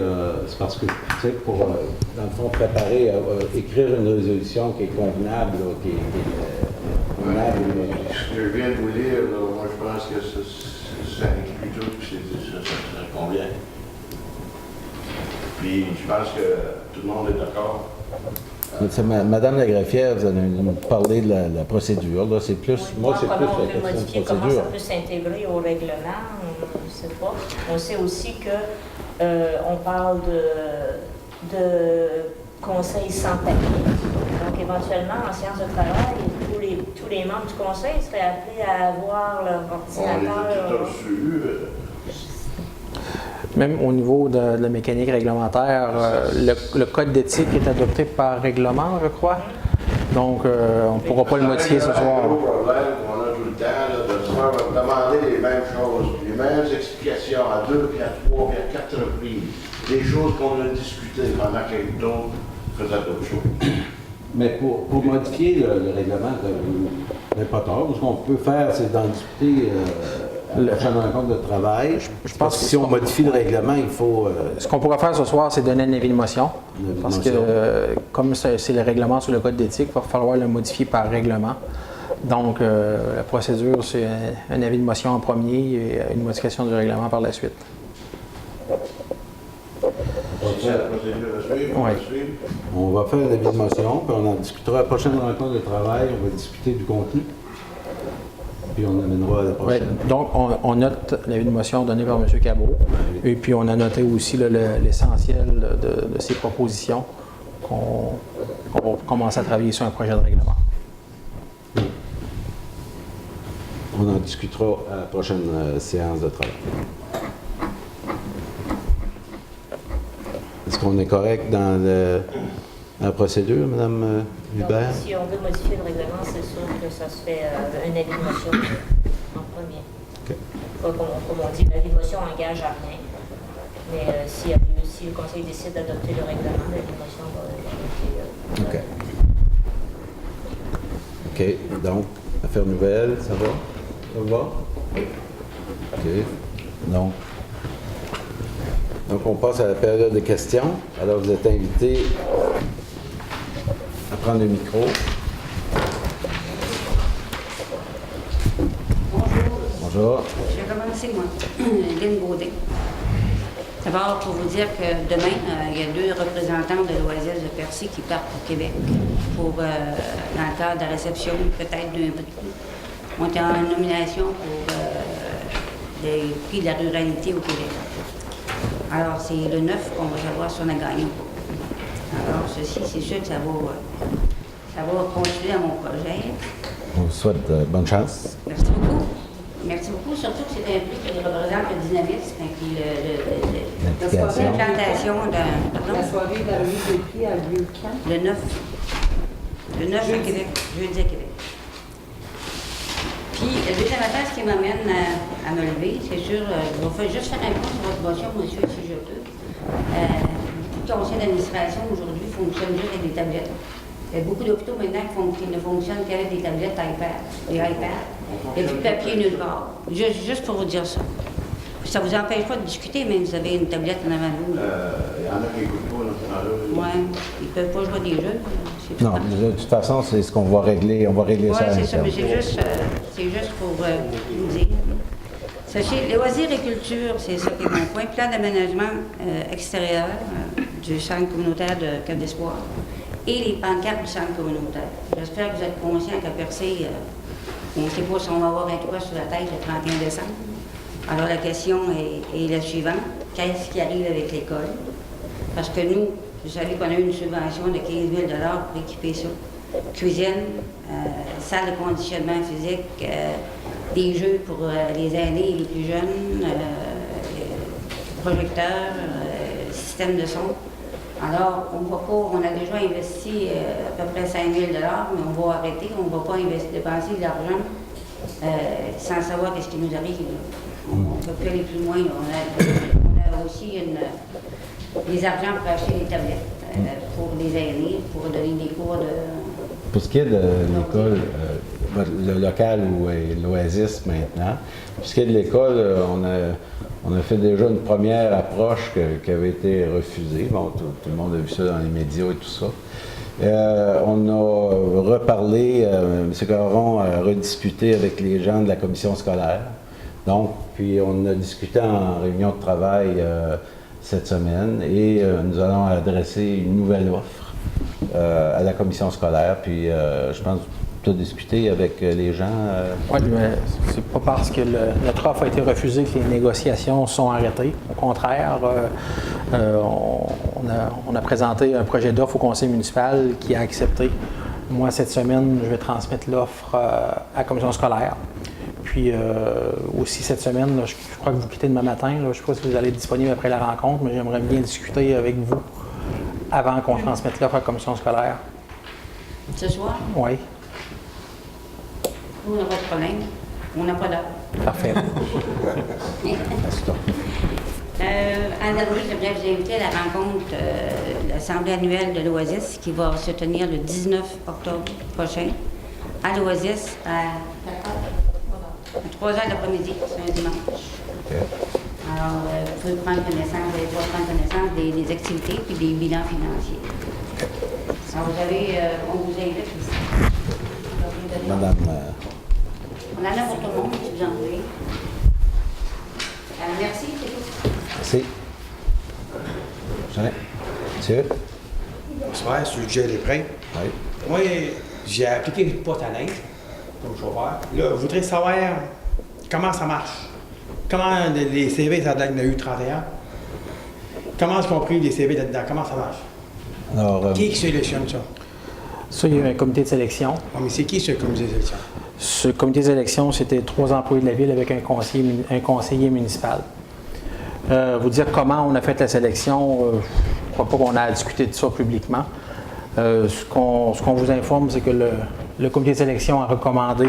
c'est parce que, tu sais, pour, dans le fond, préparer, écrire une résolution qui est convenable, là, qui est convenable. Ce que je viens de vous dire, là, moi, je pense que ça inclut tout, puis ça convient. Puis, je pense que tout le monde est d'accord. Madame la greffière, vous allez nous parler de la procédure. Là, c'est plus, Oui, moi, c'est plus comment on la peut question de modifier, comment procédure. ça peut s'intégrer au règlement, on ne sait pas. On sait aussi que on parle de conseil sans papier. Donc, éventuellement, en séance de travail, tous les membres du conseil seraient appelés à avoir leur On les a ordinateur. tous reçus. Même au niveau de la mécanique réglementaire, le code d'éthique est adopté par règlement, je crois. Donc, on ne pourra pas le modifier ce soir. Un gros problème qu'on a tout le temps, là, de se faire demander les mêmes choses, les mêmes explications à 2, puis à 3, puis à 4 reprises. Des choses qu'on a discutées pendant quelques d'autres faisaient d'autres choses. Mais pour modifier le règlement, vous n'avez pas tort. Ce qu'on peut faire, c'est d'en discuter à la prochaine rencontre de travail. Je pense que si on modifie le règlement, il faut... Ce qu'on pourra faire ce soir, c'est donner un avis de motion. Parce que, comme c'est le règlement sur le code d'éthique, il va falloir le modifier par règlement. Donc, la procédure, c'est un avis de motion en premier et une modification du règlement par la suite. C'est la procédure à suivre, on va suivre. On va faire un avis de motion, puis on en discutera à la prochaine rencontre de travail. On va discuter du contenu. Puis on amènera à la prochaine. Ouais, donc, on note l'avis de motion donné par M. Cabot. Et puis, on a noté aussi l'essentiel de ces propositions qu'on va commencer à travailler sur un projet de règlement. On en discutera à la prochaine séance de travail. Est-ce qu'on est correct dans la procédure, Mme Hubert? Donc, si on veut modifier le règlement, c'est sûr que ça se fait un avis de motion en premier. OK. Comme on dit, l'avis de motion engage à rien. Mais si le conseil décide d'adopter le règlement, l'avis de motion va adopter. OK. Donc, affaire nouvelle, ça va? Ça va? OK. Donc, on passe à la période de questions. Alors, vous êtes invités à prendre le micro. Bonjour. Je vais commencer, moi. Lynn Baudet. D'abord, pour vous dire que demain, il y a 2 représentants de l'Oasis de Percy qui partent au Québec pour, dans le cadre de la réception peut-être d'un prix. On est en nomination pour les prix de la ruralité au Québec. Alors, c'est le 9 qu'on va savoir si on a gagné ou pas. Alors, ceci, c'est sûr que ça va continuer à mon projet. On vous souhaite bonne chance. Merci beaucoup. Merci beaucoup, surtout que c'est un prix qui représente le dynamisme et puis l'implantation d'un... La soirée de la remise des prix a lieu quand? Le 9 à Québec, jeudi à Québec. Puis Puis, la deuxième affaire, ce qui m'amène à me lever, c'est sûr, je vais juste faire un point sur votre motion, monsieur, si je peux. Le conseil d'administration aujourd'hui fonctionne juste avec des tablettes. Il y a beaucoup d'hôpitaux maintenant qui ne fonctionnent qu'avec des tablettes iPad, des iPads. Il n'y a plus de papier nulle part. Juste pour vous dire ça. Ça ne vous empêche pas de discuter, mais vous avez une tablette en avant de vous. Il y en a qui n'écoutent pas dans ce temps-là. Oui, ils ne peuvent pas jouer des jeux. Non, de toute façon, c'est ce qu'on va régler. On va régler ça. Oui, c'est ça, mais c'est juste pour vous dire. Sachez, loisirs et culture, c'est ça qui est mon point. Plan d'aménagement extérieur du centre communautaire de Cap d'Espoir et les pancartes du centre communautaire. J'espère que vous êtes conscients qu'à Percé, on ne sait pas si on va avoir un toit sur la tête le 31 décembre. Alors la question est la suivante. Qu'est-ce qui arrive avec l'école? Parce que nous, vous savez qu'on a eu une subvention de 15 000 pour équiper ça. Cuisine, salle de conditionnement physique, des jeux pour les aînés et les plus jeunes, projecteurs, système de son. Alors, on a déjà investi à peu près 5 000 mais on va arrêter. On ne va pas dépenser de l'argent sans savoir ce qui nous arrive. On ne peut plus aller plus loin. On a aussi des argents pour acheter des tablettes pour les aînés, pour donner des cours de... Pour ce qui est de l'école, le local où est l'Oasis maintenant, pour ce qui est de l'école, on a fait déjà une première approche qui avait été refusée. Bon, tout le monde a vu ça dans les médias et tout ça. On a reparlé, M. Caron a rediscuté avec les gens de la commission scolaire. Donc, puis on a discuté en réunion de travail cette semaine et nous allons adresser une nouvelle offre à la commission scolaire. Puis je pense que tu as discuté avec les gens. Oui, mais c'est pas parce que notre offre a été refusée que les négociations sont arrêtées. Au contraire, on a présenté un projet d'offre au conseil municipal qui a accepté. Moi, cette semaine, je vais transmettre l'offre à la commission scolaire. Puis aussi cette semaine, là, je crois que vous quittez demain matin. Là, je ne sais pas si vous allez être disponible après la rencontre, mais j'aimerais bien discuter avec vous avant qu'on transmette l'offre à la commission scolaire. Ce soir? Oui. Nous, on n'a pas de problème. On n'a pas d'heure. Parfait. Anne Louis, j'aimerais vous inviter à la rencontre de l'Assemblée annuelle de l'Oasis qui va se tenir le 19 octobre prochain à l'Oasis à 3 h l'après-midi, c'est un dimanche. Okay. Alors, vous pouvez prendre connaissance, vous allez pouvoir prendre connaissance des activités et des bilans financiers. Alors, on vous invite aussi. Madame. On en a pour tout le monde, si vous en voulez. Merci, c'est tout. Merci. Monsieur? Bonsoir, je suis Jerry Près. Oui. Moi, j'ai appliqué le poste à neige comme chauffeur. Là, je voudrais savoir comment ça marche. Comment les CV, ça donne, il y en a eu 31. Comment est-ce qu'on pris les CV là-dedans? Comment ça marche? Alors, Qui sélectionne ça? Ça, il y a eu un comité de sélection. Oh, mais c'est qui ce comité de sélection? Ce comité de sélection, c'était 3 employés de la ville avec un conseiller municipal. Vous dire comment on a fait la sélection, je ne crois pas qu'on a discuté de ça publiquement. Ce qu'on vous informe, c'est que le comité de sélection a recommandé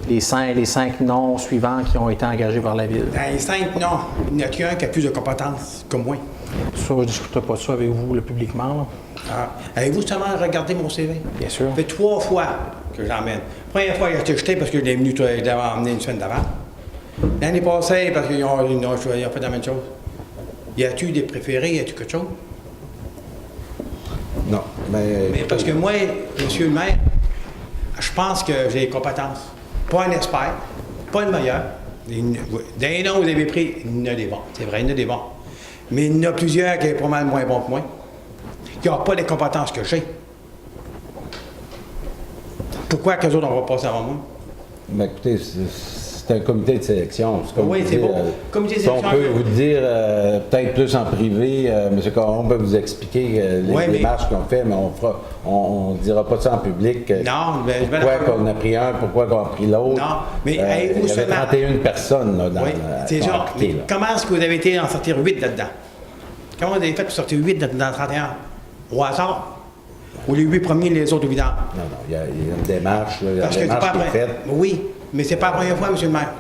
les 5 noms suivants qui ont été engagés par la ville. Dans les 5 noms, il n'y en a qu'un qui a plus de compétences que moi. Ça, je ne discuterai pas ça avec vous publiquement. Là. Ah. Avez-vous seulement regardé mon CV? Bien sûr. Ça fait 3 fois que j'emmène. Première fois, il a été jeté parce que je l'ai venu emmener une semaine d'avant. L'année passée, parce qu'ils ont fait la même chose. Y a-tu des préférés? Y a-tu quelque chose? non, Mais parce que moi, monsieur le maire, je pense que j'ai les compétences. Pas un expert, pas le meilleur. Des noms que vous avez pris, il y en a des bons. C'est vrai, il y en a des bons. Mais il y en a plusieurs qui sont pas mal moins bons que moi. Qui n'ont pas les compétences que j'ai. Pourquoi qu'eux autres, on va passer avant moi? mais écoutez, c'est un comité de sélection. Comme Oui, vous c'est dites, bon. Comité de si on sélection, peut vous dire, peut-être plus en privé, M. Caron peut vous expliquer les démarches qu'on fait, mais on ne dira pas ça en public. Non, mais pourquoi qu'on a pris un, pourquoi qu'on a pris l'autre. Non, mais avez-vous il y avait seulement... 31 personnes là, Oui, c'est qui ont ça. appliqué, Mais là. comment est-ce que vous avez été en sortir 8 là-dedans? Comment vous avez fait pour sortir 8 dans 31? Au hasard? Ou les 8 premiers, les autres, évidemment? Non, il y a une démarche, là, Parce la que démarche qui est faite. Oui, Mais c'est pas la première fois, M. le maire.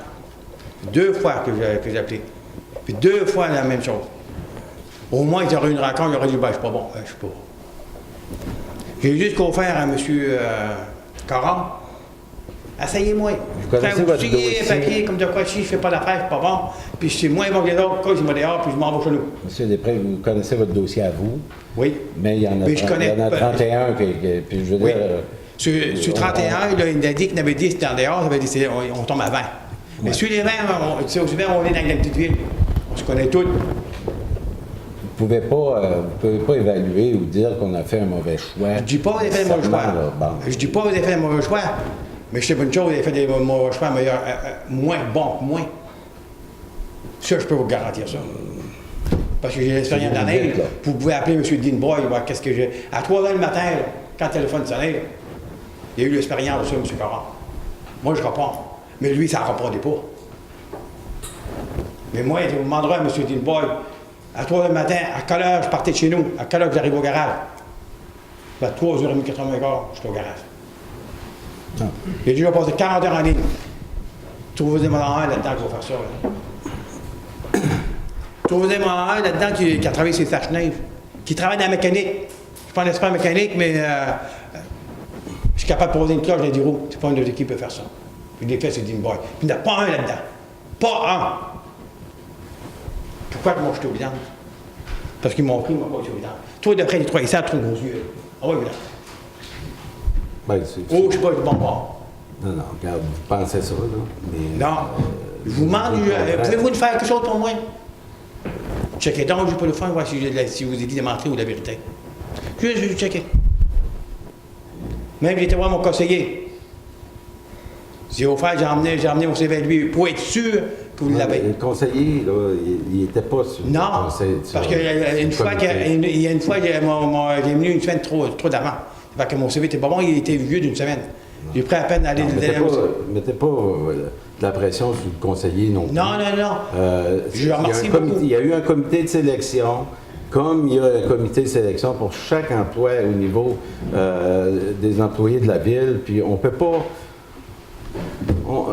2 fois que j'ai appelé. Puis 2 fois la même chose. Au moins, il y aurait une rencontre, il aurait dit, ben, je suis pas bon. Ben, je suis pas. J'ai juste offert à M. Caron. Asseyez-moi. Vous connaissez votre dossier? Un papier comme de quoi si je fais pas l'affaire, je suis pas bon. Puis je suis moins bon que les autres, cause il m'a dehors, puis je m'en vais chez nous. Monsieur Després, vous connaissez votre dossier à vous, Oui. mais il y en a, Mais je connais il y en a pas. 31 puis je veux Oui. dire... Sur 31, là, il a dit qu'il en avait 10 c'était en dehors, ça veut dire on tombe à 20. Mais sur les 20, on est dans la petite ville. On se connaît tous. Vous pouvez pas évaluer ou dire qu'on a fait un mauvais choix. Je dis pas que vous avez fait un mauvais choix. Seulement, là, bon. Je dis pas que vous avez fait un mauvais choix. Mais je sais pas une chose, vous avez fait des mauvais choix meilleurs, moins bons, moins. Ça, je peux vous garantir ça. Parce que j'ai l'expérience Vous d'année. dites, là. Vous pouvez appeler M. Dean Boy, voir qu'est-ce que j'ai. À 3 h le matin, là, quand le téléphone sonnait, là, il y a eu l'expérience de ça, M. Caron. Moi, je réponds. Mais lui, ça ne répondait pas. Mais moi, je vous demanderai à M. Dean Boy, à 3 h le matin, à quelle heure je partais de chez nous, à quelle heure j'arrive au garage. À 3h30, 4h15, j'étais au garage. Ah. J'ai déjà passé 40 heures en ligne. Trouvez-moi un là-dedans qui va faire ça. Là. Trouvez-moi un là-dedans qui a travaillé sur les Sache-Neige, qui travaille dans la mécanique. Je ne suis pas un expert mécanique, mais je suis capable de poser une cloche dans les roues. C'est pas une de l'équipe qui peut faire ça. Je l'ai fait sur Dean Boy. Puis il n'y en a pas un là-dedans. Pas un. Pourquoi moi je suis au vidange? Parce qu'ils m'ont pris, moi, pas au vidange. Toi, d'après les 3 et 7, trop gros yeux. Ah oui, vidange. Ben, Oh, je suis pas du bon bord. Non, regarde, vous pensez ça, là. Mais, Non. Je vous demande, pouvez-vous nous faire quelque chose pour moi? Checkez donc, j'ai pas le fun, voir si vous avez dit de mentir ou de la vérité. Juste checker. Même j'ai été voir mon conseiller. J'ai offert, j'ai emmené mon CV à lui pour être sûr que vous l'avez. Le conseiller, là, il n'était pas sur Non, le conseil. parce qu'il y a une fois, j'ai venu une semaine trop d'avant. Fait que mon CV était pas bon, il était vieux d'une semaine. J'ai pris à peine à aller... Mettez pas de la pression sur le conseiller non plus. Non. Je le remercie beaucoup. Il y a eu un comité de sélection, comme il y a un comité de sélection pour chaque emploi au niveau des employés de la ville, puis on peut pas...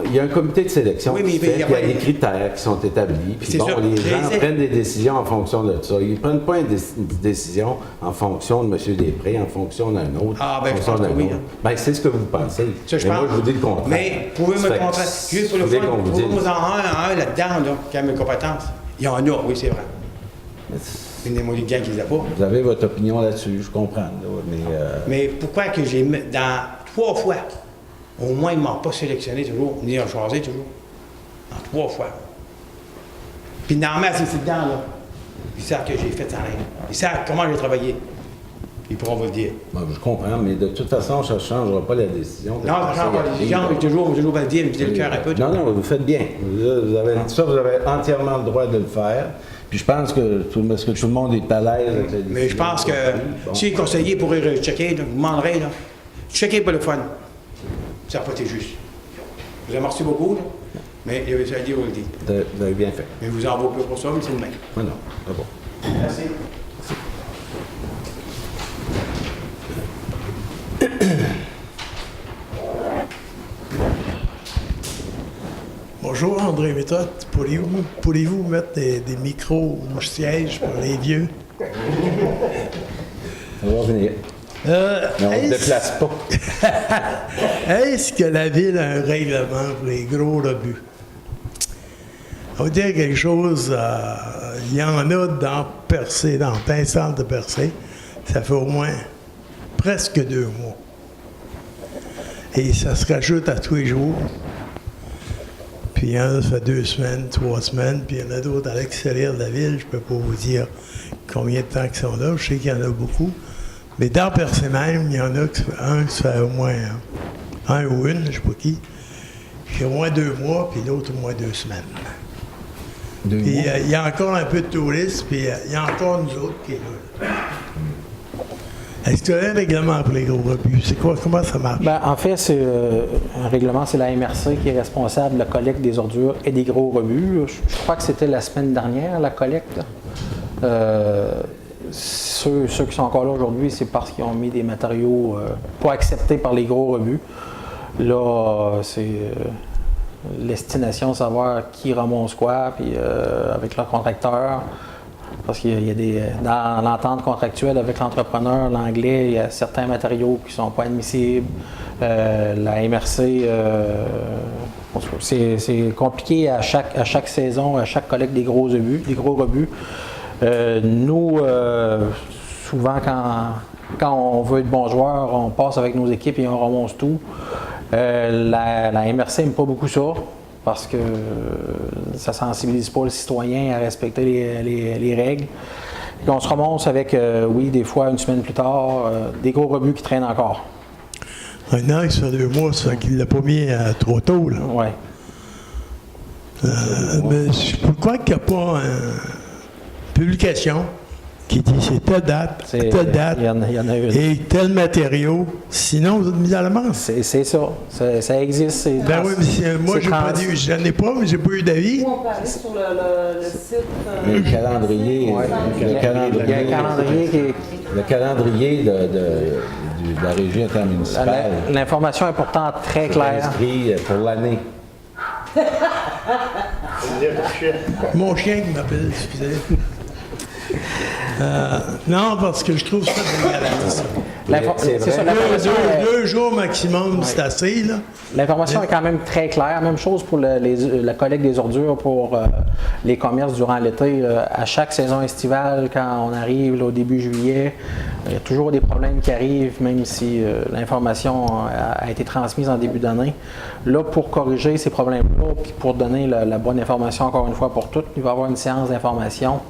il y a un comité de sélection Oui, qui mais fait, il y a puis il y a pas- des critères qui sont établis. Puis C'est bon, sûr. les gens Les- prennent des décisions en fonction de ça. Ils ne prennent pas une décision en fonction de M. Després, en fonction d'un autre. Ah, ben, en je fonction pense que d'un oui, autre. hein. Ben, c'est ce que vous pensez. Ça, je mais moi, pense. je vous dis le contraire. Mais pouvez-vous me Fait que contraire, juste pour le vous voulez fun, qu'on vous dise- trouvez-moi un là-dedans, là, qui a mes compétences. Il y en a, oui, c'est vrai. Il y en a des gens qui les a pas. Vous avez votre opinion là-dessus, je comprends. Là, Mais pourquoi que j'ai mis dans 3 fois, au moins ils ne m'ont pas sélectionné toujours, ni choisi toujours. En 3 fois. Puis normalement, c'est dedans, là. Ils savent que j'ai fait ça. Ils savent comment j'ai travaillé. Ils pourront vous le dire. bon, je comprends, mais de toute façon, ça ne changera pas la décision. Non, ça ne change pas la décision, mais toujours vous le dire, me vider le cœur un peu. Non, vous faites bien. Vous avez entièrement le droit de le faire. Puis je pense que tout le monde est à l'aise avec la décision. Mais je pense que Bon. si les conseillers pourraient checker, là, vous demanderez, là, checker pour le fun. Ça n'a pas été juste. Je vous remercie beaucoup, là, mais il y avait ça à dire, vous le dites. Vous avez bien fait. Mais vous en vaut peu pour ça, mais c'est le même. Non, c'est bon. Merci. Bonjour André Méthode, pourriez-vous mettre des micros au siège pour les vieux? Ça va venir. Mais on ne se déplace pas. Est-ce que la ville a un règlement pour les gros rebuts? On va dire quelque chose, il y en a dans Percé, dans plein centre de Percé, ça fait au moins presque 2 mois. Et ça se rajoute à tous les jours. Puis il y en a, ça fait 2 semaines, 3 semaines, puis il y en a d'autres à l'extérieur de la ville. Je ne peux pas vous dire combien de temps ils sont là. Je sais qu'il y en a beaucoup. Mais dans Percé même, il y en a un qui fait au moins un ou une, je ne sais pas qui a au moins 2 mois, puis l'autre au moins 2 semaines. Puis il y a encore un peu de touristes, puis il y a encore nous autres qui est là. Est-ce qu'il y a un règlement pour les gros rebuts? C'est quoi? Comment ça marche? Ben, en fait, c'est un règlement, c'est la MRC qui est responsable de la collecte des ordures et des gros rebuts. Je crois que c'était la semaine dernière, la collecte. Ceux qui sont encore là aujourd'hui, c'est parce qu'ils ont mis des matériaux pas acceptés par les gros rebuts. Là, l'estimation de savoir qui remonte quoi, puis avec le contracteur. Parce qu'il y a dans l'entente contractuelle avec l'entrepreneur, l'anglais, il y a certains matériaux qui ne sont pas admissibles. La MRC, c'est compliqué à chaque saison, à chaque collecte des gros rebuts. Nous, souvent, quand on veut être bon joueur, on passe avec nos équipes et on remonte tout. La MRC n'aime pas beaucoup ça, parce que ça ne sensibilise pas le citoyen à respecter les règles. Et on se remonte avec, oui, des fois, une semaine plus tard, des gros rebuts qui traînent encore. Un an, ça fait 2 mois, ça qu'il ne l'a pas mis trop tôt. Là. Oui. Mais je crois qu'il n'y a pas une publication qui dit c'est telle date, il y en a une. et tel matériau. Sinon, vous êtes mis à l'amende. C'est ça. Ça existe. Ben oui, mais moi, je n'en ai pas, mais j'ai pas eu d'avis. Où on peut aller sur le site. Le calendrier. Ouais. Il y a un calendrier qui est... Le calendrier de la régie intermunicipale. L'information est pourtant très claire. Inscrit pour l'année. Mon chien qui m'appelle, excusez. Non, parce que je trouve ça dégueulasse. C'est ça, l'information Deux jours maximum, c'est assez, là. L'information est quand même très claire. Même chose pour la collecte des ordures pour les commerces durant l'été. À chaque saison estivale, quand on arrive là, au début juillet, il y a toujours des problèmes qui arrivent, même si l'information a été transmise en début d'année. Là, pour corriger ces problèmes-là, puis pour donner la bonne information encore une fois pour toutes, il va y avoir une séance d'information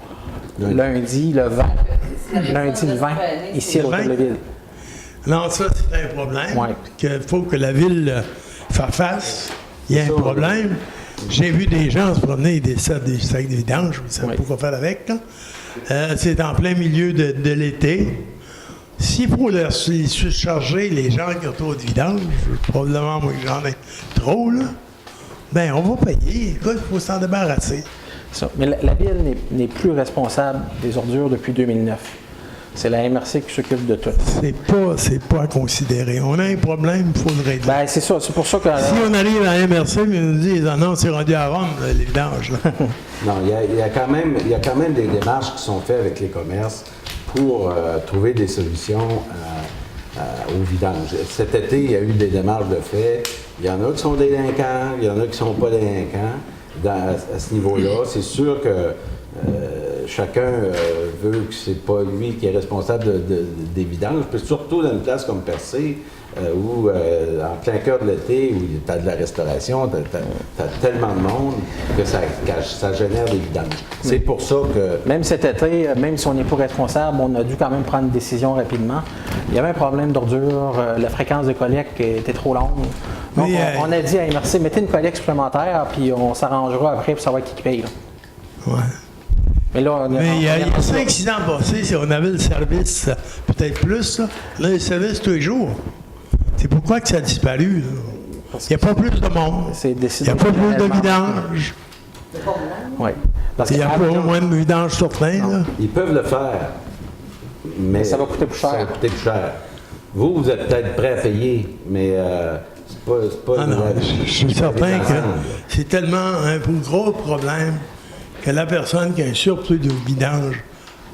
lundi le 20. Lundi le 20, ici à l'Hôtel de Ville. Non, ça, c'est un problème. Ouais. Il faut que la ville fasse face. Il y a un problème. J'ai vu des gens se promener avec des sacs de vidange, je ne sais pas quoi faire avec. C'est en plein milieu de l'été. S'il faut les surcharger les gens qui ont trop de vidange, probablement moi que j'en ai trop, là, ben on va payer. Écoute, il faut s'en débarrasser. Ça. Mais la ville n'est plus responsable des ordures depuis 2009. C'est la MRC qui s'occupe de tout. C'est pas à considérer. On a un problème, il faut le régler. Ben, c'est ça. C'est pour ça que... Si on arrive à la MRC et nous disent « non, c'est rendu à Rome, les vidanges. » Non, il y a quand même des démarches qui sont faites avec les commerces pour trouver des solutions au vidange. Cet été, il y a eu des démarches de fait. Il y en a qui sont délinquants, il y en a qui ne sont pas délinquants. À ce niveau-là, c'est sûr que chacun veut que c'est pas lui qui est responsable des vidanges, puis surtout dans une place comme Percé, où en plein cœur de l'été, où tu as de la restauration, tu as tellement de monde que ça génère des vidanges. C'est pour ça que... Même cet été, même si on n'est pas responsable, on a dû quand même prendre une décision rapidement. Il y avait un problème d'ordure, la fréquence de collecte était trop longue. Donc, on a dit à MRC, mettez une collecte supplémentaire, puis on s'arrangera après pour savoir qui paye. Là. Ouais. Mais là, il y a 5-6 ans passés, si on avait le service, peut-être plus, là, on a le service tous les jours. C'est pourquoi que ça a disparu. Il n'y a pas plus de monde. Il n'y a pas plus de vidange. Oui. Il n'y a pas au moins de vidange sur train. Là. Ils peuvent le faire, mais ça va coûter plus cher. Ça va coûter plus cher. Vous êtes peut-être prêt à payer, mais c'est pas non, je suis certain que c'est tellement un gros problème que la personne qui a un surplus de vidange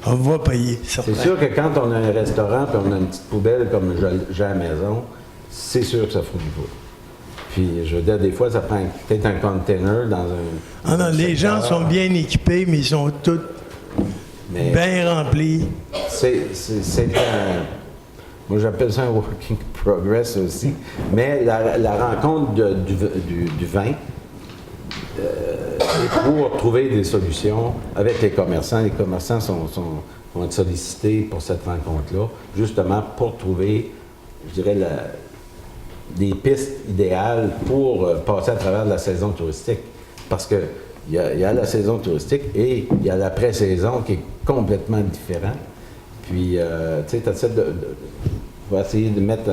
va payer. C'est sûr que quand on a un restaurant et on a une petite poubelle comme j'ai à la maison, c'est sûr que ça fout du bout. Puis, je veux dire, des fois, ça prend peut-être un container dans un... Ah non, les gens sont bien équipés, mais ils sont tous bien remplis. C'est un... Moi, j'appelle ça un working progress aussi. Mais la rencontre du vin, et pour trouver des solutions avec les commerçants. Les commerçants vont être sollicités pour cette rencontre-là, justement pour trouver, je dirais, des pistes idéales pour passer à travers la saison touristique. Parce qu'il y a la saison touristique et il y a la pré-saison qui est complètement différente. Puis, tu sais, tu essaies on va essayer de mettre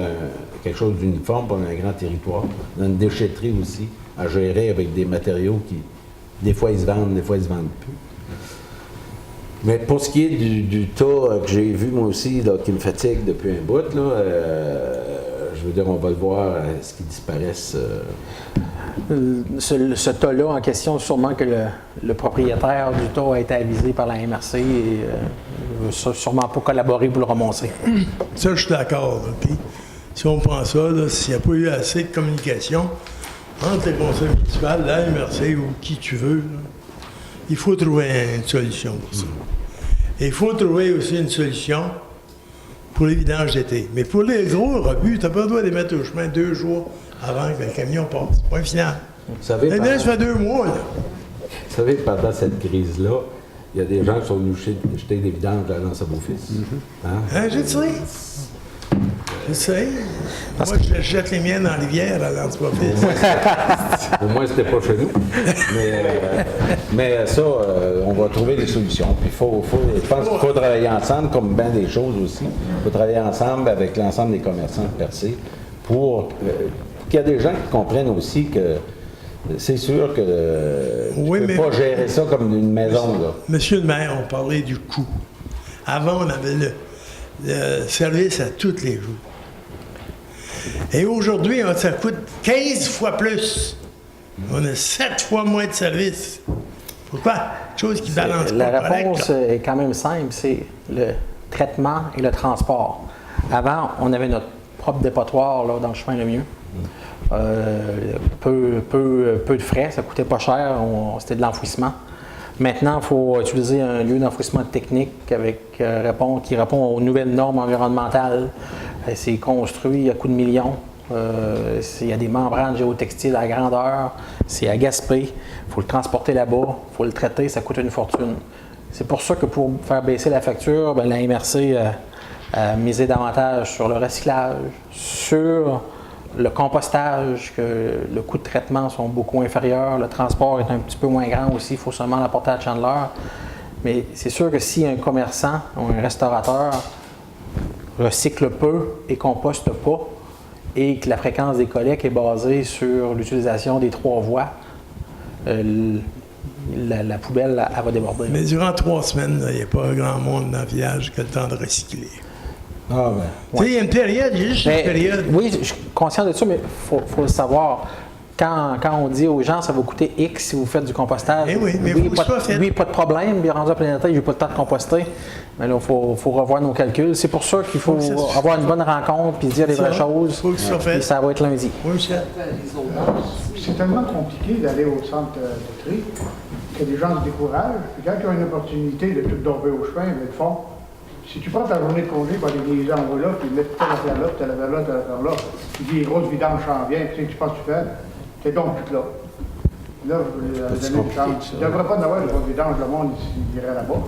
quelque chose d'uniforme pour un grand territoire. On a une déchetterie aussi à gérer avec des matériaux qui, des fois, ils se vendent, des fois, ils se vendent plus. Mais pour ce qui est du tas que j'ai vu, moi aussi, là, qui me fatigue depuis un bout, là, je je veux dire, on va le voir, est-ce qu'ils disparaissent? Ce tas-là en question, sûrement que le propriétaire du tas a été avisé par la MRC et ne veut sûrement pas collaborer pour le ramasser. Ça, je suis d'accord. Là. Puis, si on prend ça, là, s'il n'y a pas eu assez de communication entre les conseils municipaux, la MRC ou qui tu veux, là, il faut trouver une solution pour ça. Et il faut trouver aussi une solution pour les vidanges d'été. Mais pour les gros rebuts, tu n'as pas le droit de les mettre au chemin 2 jours avant que le camion passe. Point final. Vous savez, Maintenant, ça fait 2 mois. Là. Vous savez, pendant cette crise-là, il y a des gens qui sont venus jeter des vidanges dans sa beau-fils. Hein? Je sais. Je sais. Moi, je jette les miennes dans la rivière à l'entreprise. Au moins, c'était pas chez nous. Mais ça, on va trouver des solutions. Puis je pense qu'il faut travailler ensemble, comme bien des choses aussi. Il faut travailler ensemble avec l'ensemble des commerçants de Percé pour qu'il y a des gens qui comprennent aussi que c'est sûr que tu ne peux pas gérer ça comme une maison. Là. Monsieur le maire, on parlait du coût. Avant, on avait le service à tous les jours. Et aujourd'hui, ça coûte 15 fois plus. On a 7 fois moins de services. Pourquoi? Chose qui balance pas. La réponse est quand même simple, c'est le traitement et le transport. Avant, on avait notre propre dépotoir là, dans le chemin le mieux. Peu de frais, ça coûtait pas cher, c'était de l'enfouissement. Maintenant, il faut utiliser un lieu d'enfouissement technique qui répond aux nouvelles normes environnementales. C'est construit à coups de millions. Il y a des membranes géotextiles à grandeur. C'est à Gaspé. Il faut le transporter là-bas. Il faut le traiter. Ça coûte une fortune. C'est pour ça que pour faire baisser la facture, la MRC a misé davantage sur le recyclage, sur le compostage, que le coût de traitement sont beaucoup inférieurs. Le transport est un petit peu moins grand aussi. Il faut seulement l'apporter à Chandler. Mais c'est sûr que si un commerçant ou un restaurateur recycle peu et composte pas, et que la fréquence des collectes est basée sur l'utilisation des 3 voies, la poubelle, elle va déborder. Mais durant 3 semaines, il n'y a pas grand monde dans le village qui a le temps de recycler. Ah ben. Tu sais, il y a une période, il y a juste une période. Oui, je suis conscient de ça, mais il faut le savoir. Quand on dit aux gens, ça va coûter X si vous faites du compostage. Eh oui, mais pas de problème, puis rendu à plein d'état, il n'a pas le temps de composter. Mais là, il faut revoir nos calculs. C'est pour ça qu'il faut avoir une bonne rencontre, puis dire les vraies choses. Puis ça va être lundi. Oui, c'est tellement compliqué d'aller au centre de tri que les gens se découragent. Puis quand ils ont une opportunité de tout domper au chemin, ils le font. Si tu prends ta journée de congé pour aller les envoyer là, puis mettre telle affaire là, telle affaire là, telle affaire là, puis dis les grosses vidanges s'en viennent, puis tu penses que tu fais, t'es donc plus là. Là, je vais donner une chance. Il ne devrait pas en avoir de grosses vidanges, le monde irait là-bas.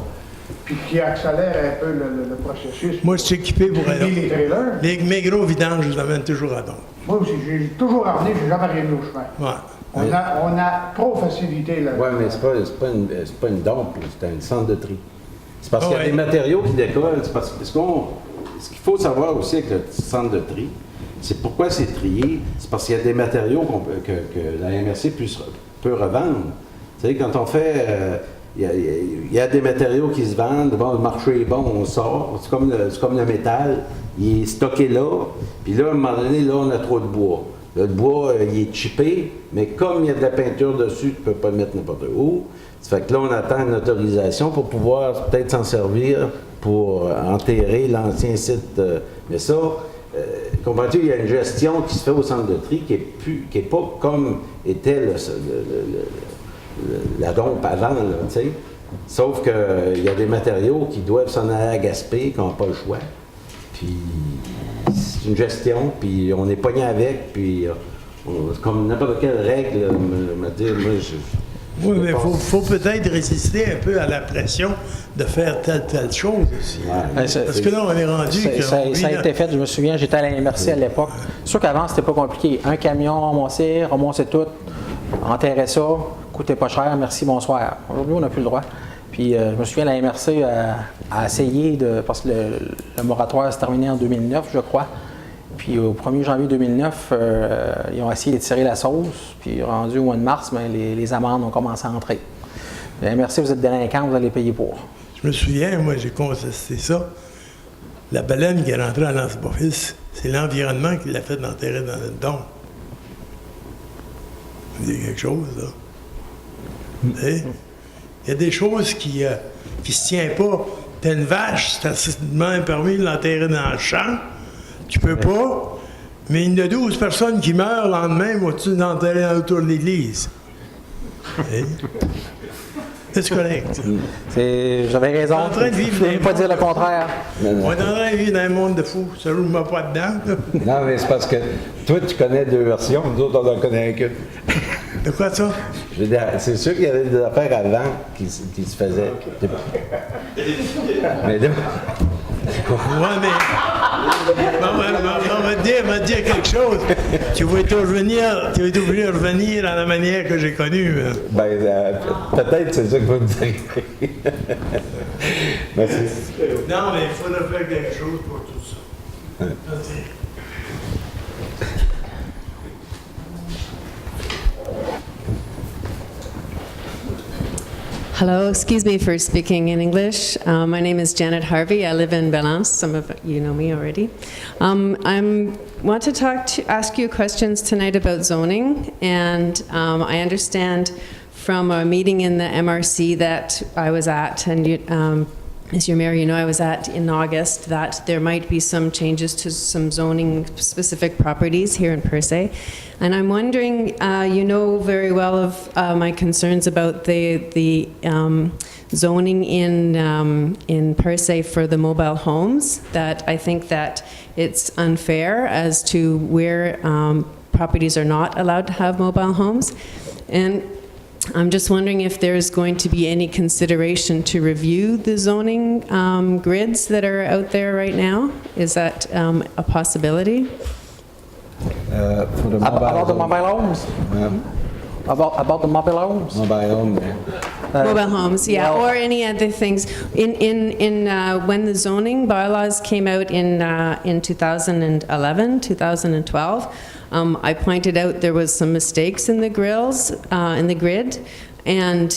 Puis qui accélère un peu le processus. Moi, je suis équipé pour aller. Les trailers. Mes gros vidanges, je les amène toujours à Don. Moi aussi, j'ai toujours ramené, j'ai jamais rien mis au chemin. Ouais. On a trop facilité là. Oui, mais c'est pas une dompe, c'est un centre de tri. C'est parce qu'il y a des matériaux qui décollent. Ce qu'il faut savoir aussi avec le centre de tri, c'est pourquoi c'est trié. C'est parce qu'il y a des matériaux que la MRC peut revendre. Tu sais, quand on fait... il y a des matériaux qui se vendent, bon, le marché est bon, on sort. C'est comme le métal, il est stocké là. Puis là, à un moment donné, là, on a trop de bois. Là, le bois, il est chippé, mais comme il y a de la peinture dessus, tu ne peux pas le mettre n'importe où. Ça fait que là, on attend une autorisation pour pouvoir peut-être s'en servir pour enterrer l'ancien site. Mais ça, comprends-tu, il y a une gestion qui se fait au centre de tri qui est pas comme était la dompe avant, là, tu sais. Sauf qu'il y a des matériaux qui doivent s'en aller à Gaspé, qui n'ont pas le choix. Puis c'est une gestion, puis on est pogné avec, puis comme n'importe quelle règle, me dire, moi, oui, mais il faut peut-être résister un peu à la pression de faire telle chose aussi. Ouais, parce que là, on est rendu... Ça a été fait, je me souviens, j'étais à la MRC à l'époque. C'est sûr qu'avant, c'était pas compliqué. Un camion ramassait tout, enterrait ça, coûtait pas cher, merci, bonsoir. Aujourd'hui, on n'a plus le droit. Puis je me souviens, la MRC a essayé parce que le moratoire s'est terminé en 2009, je crois. Puis au 1er janvier 2009, ils ont essayé de tirer la sauce. Puis rendu au mois de mars, bien, les amendes ont commencé à entrer. La MRC, vous êtes délinquant, vous allez payer pour. Je me souviens, moi, j'ai contesté ça. la baleine qui est rentrée à Lance-Boffis, c'est l'environnement qui l'a fait d'enterrer dans le don. Il y a quelque chose, là. Il y a des choses qui se tiennent pas. T'as une vache, c'est assez permis de l'enterrer dans le champ. Tu peux pas. Mais il y a 12 personnes qui meurent le lendemain, vas-tu l'enterrer autour de l'église? C'est correct. J'avais raison. On est en train de vivre Je ne peux pas dire le contraire. On est en train de vivre dans un monde de fous. Ça ne roule pas dedans. Là. Non, mais c'est parce que toi, tu connais deux versions, nous autres, on en connaît qu'une. De quoi ça? Je veux dire, c'est sûr qu'il y avait des affaires avant qui se faisaient. Mais là... Ouais, mais... On va te dire quelque chose. Tu vas être obligé de revenir à la manière que j'ai connue. Ben, peut-être c'est ça que vous me direz. Merci. Non, mais il faudrait faire quelque chose pour tout ça. Merci. Hello, excuse me for speaking in English. My name is Janet Harvey. I live in Valence. Some of you know me already. I want to ask you questions tonight about zoning, and I understand from a meeting in the MRC that I was at, and Mr. Mayor, you know I was at in August, that there might be some changes to some zoning specific properties here in Percé. And I'm wondering, you know very well of my concerns about the zoning in Percé for the mobile homes, that I think that it's unfair as to where properties are not allowed to have mobile homes. And I'm just wondering if there's going to be any consideration to review the zoning grids that are out there right now. Is that a possibility? For the About the mobile homes? About the mobile homes? Mobile home, Mobile homes, yeah, or any other things. When the zoning bylaws came out in 2011, 2012, I pointed out there was some mistakes in the grills, in the grid, and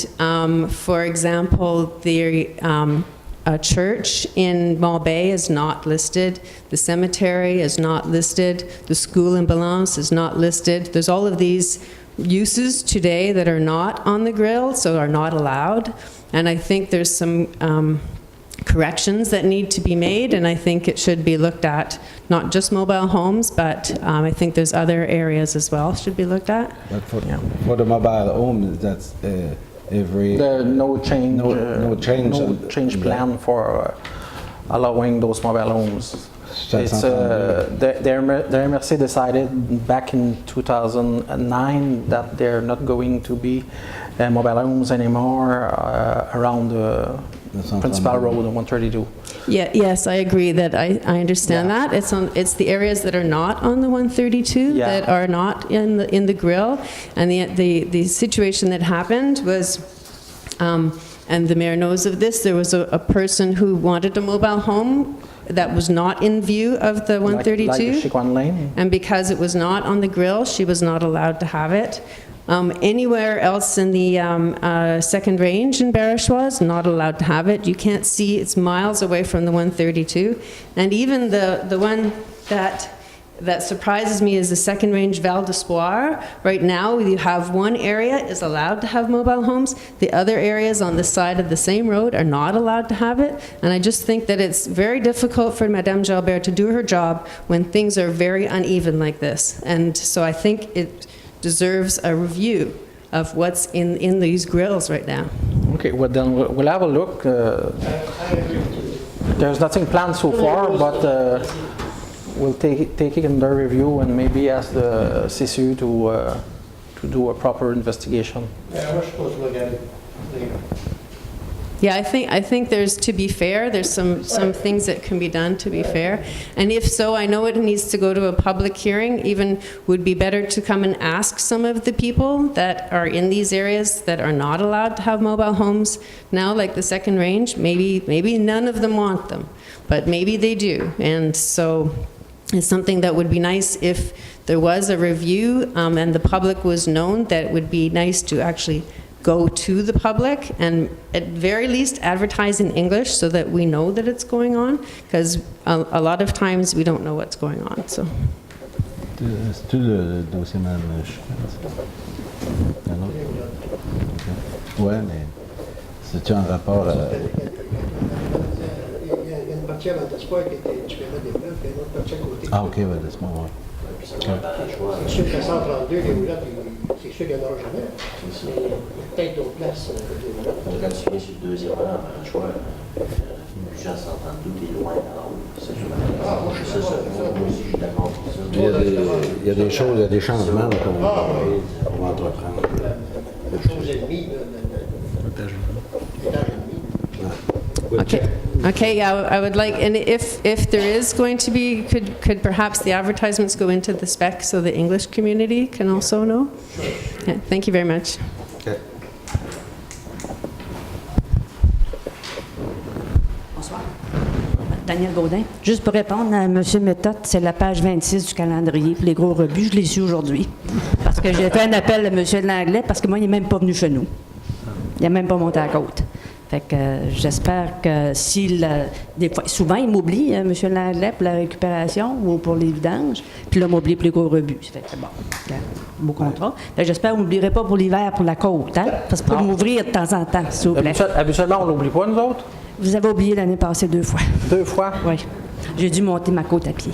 for example, a church in Malbay is not listed, the cemetery is not listed, the school in Balance is not listed. There's all of these uses today that are not on the grill, so are not allowed. And I think there's some corrections that need to be made, and I think it should be looked at, not just mobile homes, but I think there's other areas as well should be looked at. But for the mobile home, that's every... No change plan for allowing those mobile homes. It's, the MRC decided back in 2009 that they're not going to be mobile homes anymore around the Principal Road on 132. Yeah, yes, I agree that I understand that. It's the areas that are not on the 132 that are not in the grill, and the situation that happened was. And the mayor knows of this. There was a person who wanted a mobile home that was not in view of the 132. Like Chiquan Lane. And because it was not on the grill, she was not allowed to have it. Anywhere else in the second range in Barachois, not allowed to have it. You can't see, it's miles away from the 132. And even the one that surprises me is the second range Val d'Espoir. Right now, you have one area is allowed to have mobile homes. The other areas on the side of the same road are not allowed to have it. And I just think that it's very difficult for Madame Jalbert to do her job when things are very uneven like this. And so I think it deserves a review of what's in these grills right now. Okay, well then we'll have a look. There's nothing planned so far, but we'll take it under review and maybe ask the CCU to do a proper investigation. Yeah, we're supposed to look at it later. Yeah, I think there's, to be fair, there's some things that can be done to be fair. And if so, I know it needs to go to a public hearing. Even would be better to come and ask some of the people that are in these areas that are not allowed to have mobile homes now, like the second range. Maybe none of them want them, but maybe they do. And so it's something that would be nice if there was a review and the public was known, that it would be nice to actually go to the public and at very least advertise in English so that we know that it's going on, because a lot of times we don't know what's going on. So. C'est-tu le dossier Mme Un autre? Okay. Ouais, mais c'est-tu en rapport à... Il y a une partie avant d'espoir qui était différente des bleus, puis une autre partie à côté. Ah, OK, ouais, laisse-moi voir. C'est sûr qu'à 132, les roulettes, c'est sûr qu'il n'y en aura jamais. Mais il y a peut-être d'autres places. Quand tu viens sur le deuxième rang, par choix, Jean 132, t'es loin là-haut. C'est sûr. Moi aussi, je suis d'accord pour ça. Il y a des choses, il y a des changements qu'on va entreprendre. La chose ennemie, l'étage ennemi. Okay. Okay. I would like, and if there is going to be, could perhaps the advertisements go into the spec so the English community can also know? Yeah, thank you very much. Okay. Bonsoir. Daniel Gaudin. Juste pour répondre à M. Méthode, c'est la page 26 du calendrier pour les gros rebuts. Je l'ai su aujourd'hui. Parce que j'ai fait un appel à M. Langlais parce que moi, il n'est même pas venu chez nous. Il n'a même pas monté à la côte. Fait que j'espère que des fois, souvent, il m'oublie, M. Langlais, pour la récupération ou pour les vidanges. Puis là, il m'oublie pour les gros rebuts. Fait que bon, beau contrat. Fait que j'espère que vous ne m'oublierez pas pour l'hiver, pour la côte, hein? Parce que pour m'ouvrir de temps en temps, s'il vous plaît. Habituellement, on n'oublie pas, nous autres? Vous avez oublié l'année passée 2 fois. 2 fois? Oui. J'ai dû monter ma côte à pied.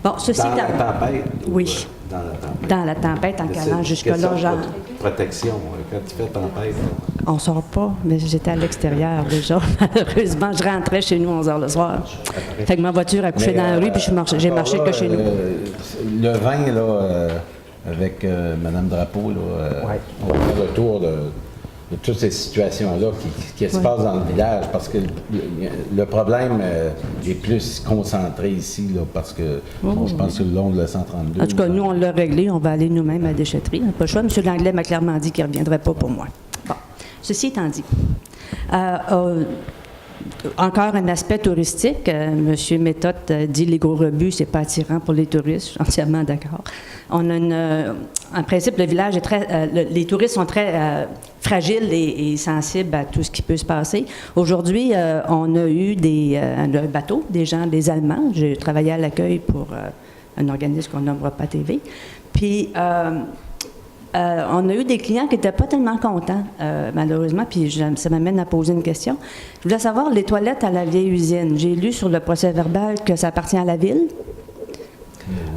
Bon, ceci Dans la étant... tempête? Oui. Dans la tempête. Dans la tempête, en calant jusque-là, genre... Protection, quand tu fais tempête. On sort pas, mais j'étais à l'extérieur déjà. Malheureusement, je rentrais chez nous 11 h le soir. Fait que ma voiture a couché dans la rue, puis j'ai marché que chez nous. Le vin, là, avec Mme Drapeau, là, on va faire le tour de toutes ces situations-là qui se passent dans le village, parce que le problème est plus concentré ici, là, parce que je pense que le long de la 132... En tout cas, nous, on l'a réglé. On va aller nous-mêmes à la déchetterie. On n'a pas le choix. M. Langlais m'a clairement dit qu'il ne reviendrait pas pour moi. Bon. Ceci étant dit, encore un aspect touristique. M. Méthode dit les gros rebuts, c'est pas attirant pour les touristes. Je suis entièrement d'accord. On a en principe, le village est très... les touristes sont très fragiles et sensibles à tout ce qui peut se passer. Aujourd'hui, on a eu un bateau, des Allemands. J'ai travaillé à l'accueil pour un organisme qu'on nommera pas TV. Puis... on a eu des clients qui n'étaient pas tellement contents, malheureusement, puis ça m'amène à poser une question. Je voulais savoir, les toilettes à la vieille usine, j'ai lu sur le procès-verbal que ça appartient à la ville.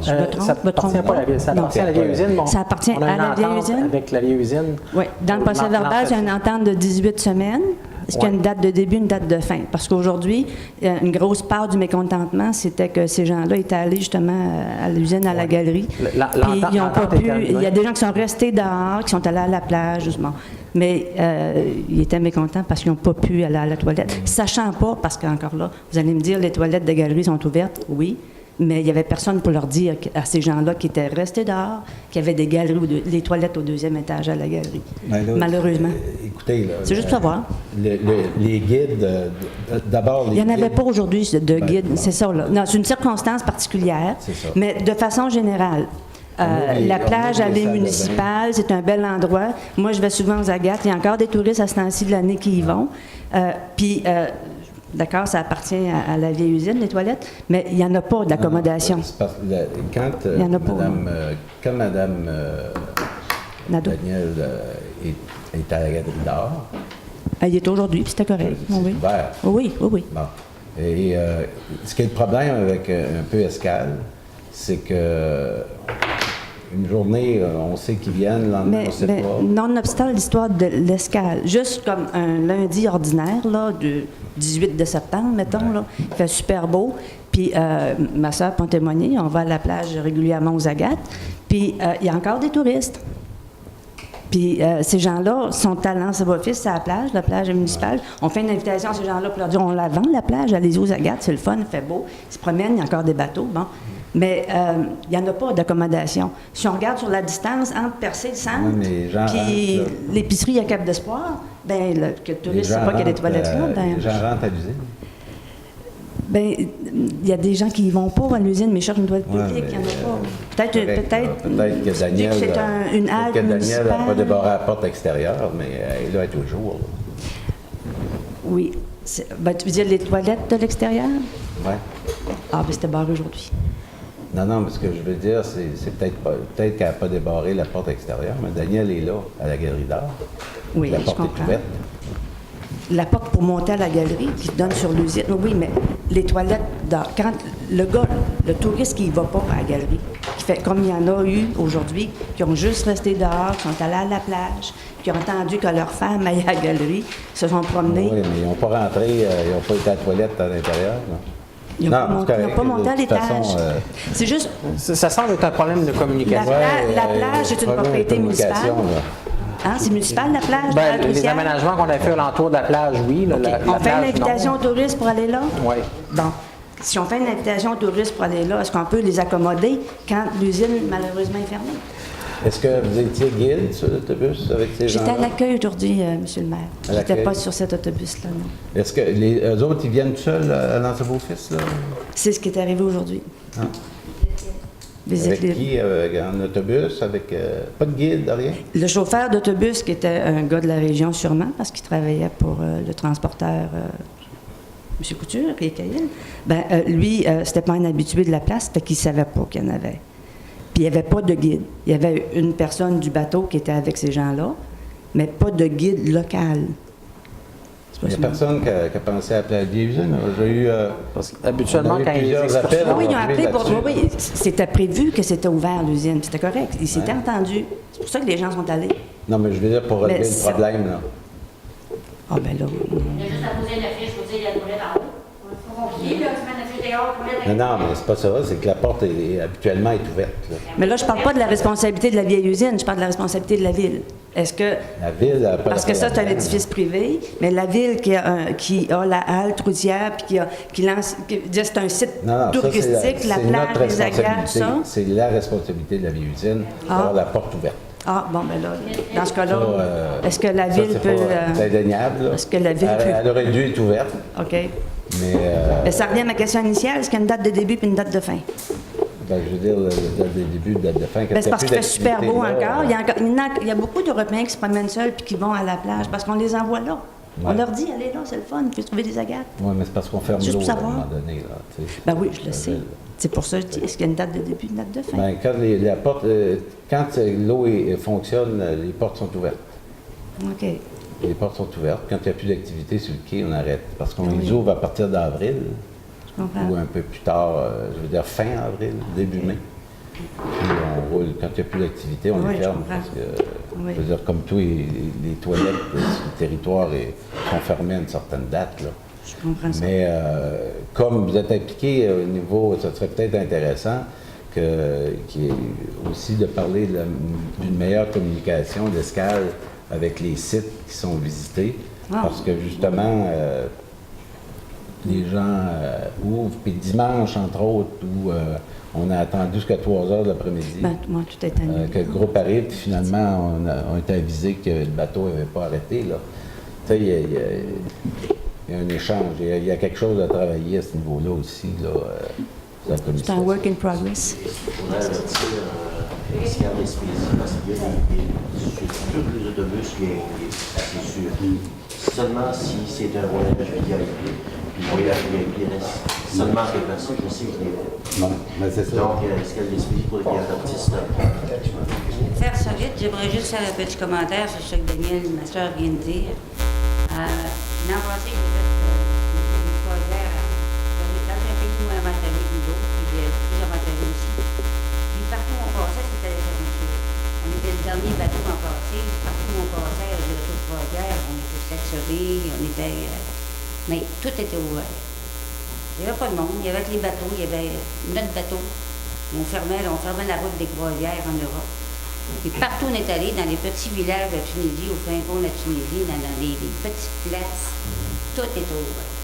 Je me trompe, ça appartient pas à la ville, ça appartient à la vieille usine. Bon, ça appartient on a à la vieille usine? Avec la vieille usine. Oui, dans le procès-verbal, il y a une entente de 18 semaines. Est-ce qu'il y a une date de début, une date de fin? Parce qu'aujourd'hui, une grosse part du mécontentement, c'était que ces gens-là étaient allés justement à l'usine, à la galerie. Puis ils n'ont pas pu. Il y a des gens qui sont restés dehors, qui sont allés à la plage, justement. Mais ils étaient mécontents parce qu'ils n'ont pas pu aller à la toilette. Sachant pas, parce qu'encore là, vous allez me dire, les toilettes de galerie sont ouvertes, oui. Mais il n'y avait personne pour leur dire à ces gens-là qui étaient restés dehors qu'il y avait des galeries, les toilettes au 2e étage à la galerie. Là, malheureusement. Écoutez, là, c'est juste pour savoir. Les guides, d'abord... Il n'y en avait pas aujourd'hui de guides, c'est ça. Là. Non, c'est une circonstance particulière, mais de façon générale. La plage à l'île municipale, c'est un bel endroit. Moi, je vais souvent aux Agates. Il y a encore des touristes à ce temps-ci de l'année qui y vont. Puis... d'accord, ça appartient à la vieille usine, les toilettes, mais il n'y en a pas d'accommodation. Quand Mme Daniel est à la galerie d'art... Elle y est aujourd'hui, puis c'était correct. C'est ouvert. Oui. Bon. Et ce qui est le problème avec un peu Escale, c'est que... Une journée, on sait qu'ils viennent, le lendemain, on ne sait pas. Nonobstant l'histoire de l'Escale, juste comme un lundi ordinaire, là, du 18 de septembre, mettons, là, il fait super beau. Puis ma soeur peut en témoigner, on va à la plage régulièrement aux Agates. Puis il y a encore des touristes. Puis ces gens-là sont à l'Anse-Office, c'est la plage municipale. On fait une invitation à ces gens-là pour leur dire on la vend, la plage, allez-y aux Agates, c'est le fun, il fait beau. Ils se promènent, il y a encore des bateaux. Bon. Mais il n'y en a pas d'accommodation. Si on regarde sur la distance entre Percé et le centre, puis l'épicerie à Cap d'Espoir, bien, le touriste ne sait pas qu'il y a des toilettes là. Les gens rentrent à l'usine. Bien, il y a des gens qui y vont pas à l'usine, mais cherchent une toilette publique, il n'y en a pas. Peut-être que Daniel, que c'est une halte Daniel n'a pas municipale. débarré la porte extérieure, mais elle est là toujours. Là. Oui. Ben, tu veux dire les toilettes de l'extérieur? Oui. Ah, ben c'était barré aujourd'hui. Non, mais ce que je veux dire, c'est peut-être qu'elle n'a pas débarré la porte extérieure, mais Daniel est là, à la galerie d'art. Oui, la je porte comprends. est ouverte. La porte pour monter à la galerie qui donne sur l'usine. Oui, mais les toilettes, quand le gars, le touriste qui ne va pas à la galerie, qui fait comme il y en a eu aujourd'hui, qui ont juste resté dehors, qui sont allés à la plage, qui ont entendu que leur femme allait à la galerie, se sont promenés. Oui, mais ils n'ont pas rentré, ils n'ont pas été à la toilette à l'intérieur. Non? Ils n'ont pas monté à l'étage. C'est juste. Ça semble être un problème de communication. La plage est une propriété municipale. Hein, c'est municipal, la plage? Ben, les aménagements qu'on a fait alentour de la plage, oui. Okay. On fait une invitation aux touristes pour aller là? Oui. Bon. Si on fait une invitation aux touristes pour aller là, est-ce qu'on peut les accommoder quand l'usine, malheureusement, est fermée? Est-ce que vous étiez guide sur l'autobus avec ces gens-là? J'étais à l'accueil aujourd'hui, Monsieur le maire. Je n'étais pas sur cet autobus-là, non. Est-ce que les autres, ils viennent seuls à l'Anse-Beaufils, là? C'est ce qui est arrivé aujourd'hui. Ah. Avec qui? En autobus? Avec pas de guide, rien? Le chauffeur d'autobus, qui était un gars de la région sûrement, parce qu'il travaillait pour le transporteur M. Couture, et Cahill, lui, c'était pas un habitué de la place, c'était qu'il ne savait pas qu'il y en avait. Puis il n'y avait pas de guide. Il y avait une personne du bateau qui était avec ces gens-là, mais pas de guide local. Il n'y a personne qui a pensé à appeler la vieille usine. J'ai eu. Habituellement, quand ils appels. Oui, ils ont appelé pour. Oui, c'était prévu que c'était ouvert l'usine. C'était correct. Ils s'étaient entendus. C'est pour ça que les gens sont allés. Non, mais je veux dire pour régler le problème, là. Ah, ben là. Il y a juste à poser une affiche pour dire il y a une toilette en haut. Non, mais c'est pas ça. C'est que la porte habituellement est ouverte. Là. Mais là, je parle pas de la responsabilité de la vieille usine. Je parle de la responsabilité de la ville. Est-ce que. La ville n'a pas. Parce que ça, c'est un édifice privé, mais la ville qui a la halte routière, puis qui lance. C'est un site touristique, la plage, les agates, tout ça. C'est la responsabilité de la vieille usine d'avoir la porte ouverte. Ah, bon, ben là, dans ce cas-là, est-ce que la ville peut. C'est indéniable. Est-ce que la ville peut. Elle aurait dû être ouverte. OK. Mais ça revient à ma question initiale. Est-ce qu'il y a une date de début et une date de fin? Ben, je veux dire, la date de début, la date de fin. C'est parce qu'il fait super beau encore. Il y a beaucoup d'Européens qui se promènent seuls puis qui vont à la plage parce qu'on les envoie là. Ouais. On leur dit, allez là, c'est le fun, puis trouver des agates. Oui, mais c'est parce qu'on ferme l'eau à un moment donné. Là, ben oui, je le sais. C'est pour ça que je dis, est-ce qu'il y a une date de début, une date de fin? Ben, quand l'eau fonctionne, les portes sont ouvertes. OK. Les portes sont ouvertes. Quand il n'y a plus d'activité sur le quai, on arrête. Parce qu'on les ouvre à partir d'avril. Je comprends. Ou un peu plus tard, je veux dire fin avril, début mai. Puis on roule. Quand il n'y a plus d'activité, on les ferme. Parce que, je veux dire, comme tous les toilettes sur le territoire sont fermées à une certaine date. Là. Je comprends ça. Mais comme vous êtes impliqué au niveau, ça serait peut-être intéressant aussi de parler d'une meilleure communication d'escale avec les sites qui sont visités. Parce que justement, les gens ouvrent, puis dimanche, entre autres, où on a attendu jusqu'à 3 heures de l'après-midi. Moi, tout est annulé. Que le groupe arrive, puis finalement, on a été avisé que le bateau n'avait pas arrêté. Là. Tu sais, il y a un échange. Il y a quelque chose à travailler à ce niveau-là aussi. Là, c'est un work in progress. On a avertir Christian Lespésie parce qu'il y a plus d'autobus qui est assez sûr. Seulement si c'est un voyage VIP, puis le voyage VIP reste seulement avec personne, je sais que je l'ai fait. Non, mais c'est ça. Donc, Christian Lespésie pour les artistes. Faire solide, j'aimerais juste faire un petit commentaire sur ce que Daniel, ma soeur, vient de dire. L'an passé, j'ai fait une croisière dans un pays moins avantagé que nous autres, puis plus avantagé aussi. Puis partout où on passait, c'était les aventures. On était le dernier bateau en passé, partout où on passait, le bateau de croisière, on était sectionnés, mais tout était ouvert. Il n'y avait pas de monde, il y avait que les bateaux, il y avait notre bateau. On fermait la route des croisières en Europe. Et partout où on est allé, dans les petits villages de Tunisie, au fin fond de la Tunisie, dans les petites places, tout est ouvert.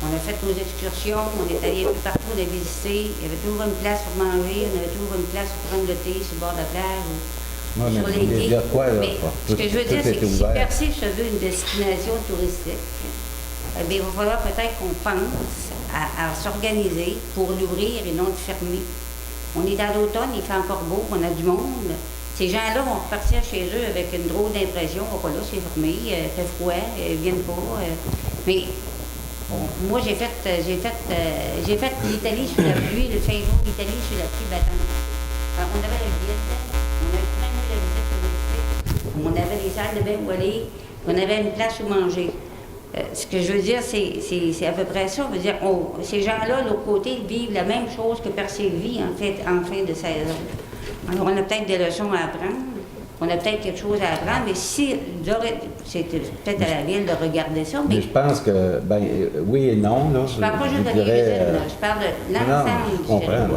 On a fait nos excursions, on est allé un peu partout, on a visité. Il y avait toujours une place pour manger, on avait toujours une place pour prendre le thé sur le bord de la plage ou sur les quais. Mais ce que je veux dire, c'est que si Percé se veut une destination touristique, eh bien, il va falloir peut-être qu'on pense à s'organiser pour l'ouvrir et non le fermer. On est dans l'automne, il fait encore beau, on a du monde. Ces gens-là vont repartir chez eux avec une drôle d'impression. Oh, là, c'est fermé, il fait froid, ils viennent pas. Mais bon, moi, j'ai fait l'Italie sous la pluie, le 5 jours d'Italie sous la pluie battante. Alors, on avait la visite, on avait des salles de bain où aller, on avait une place où manger. Ce que je veux dire, c'est à peu près ça. Je veux dire, ces gens-là, de l'autre côté, ils vivent la même chose que Percé vit en fin de saison. Alors, on a peut-être des leçons à apprendre, on a peut-être quelque chose à apprendre, mais si, c'était peut-être à la ville de regarder ça. Mais je pense que, oui et non. Là, je ne parle pas juste de l'Église, je parle de l'ensemble. Je comprends.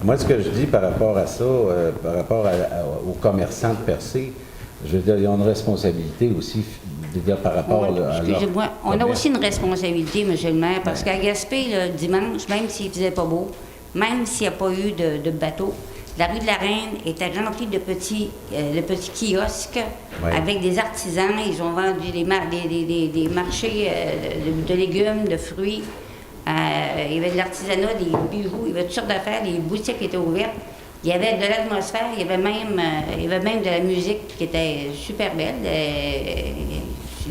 Moi, ce que je dis par rapport à ça, par rapport aux commerçants de Percé, je veux dire, ils ont une responsabilité aussi. Par rapport excusez-moi, on a aussi une responsabilité, M. le maire, parce qu'à Gaspé, le dimanche, même s'il ne faisait pas beau, même s'il n'y a pas eu de bateau, la rue de la Reine était remplie de petits kiosques avec des artisans. Ils ont vendu des marchés de légumes, de fruits. Il y avait de l'artisanat, des bijoux, il y avait toutes sortes d'affaires, les boutiques étaient ouvertes. Il y avait de l'atmosphère, il y avait même de la musique qui était super belle.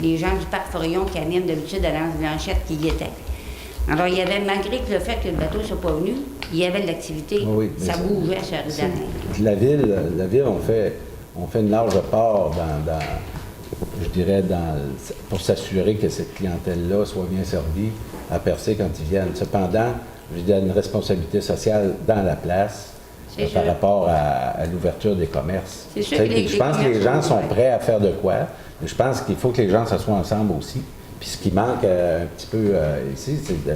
Les gens du Parc Forillon qui animent d'habitude à l'Anse Blanchette qui y étaient. Alors, il y avait, malgré que le fait que le bateau ne soit pas venu, il y avait de l'activité, ça bougeait sur la rue de la Reine. La ville, on fait une large part je dirais, pour s'assurer que cette clientèle-là soit bien servie à Percé quand ils viennent. Cependant, je dis, une responsabilité sociale dans la place par rapport à l'ouverture des commerces. Je pense que les gens sont prêts à faire de quoi, mais je pense qu'il faut que les gens s'assoient ensemble aussi. Puis ce qui manque un petit peu ici, c'est qu'il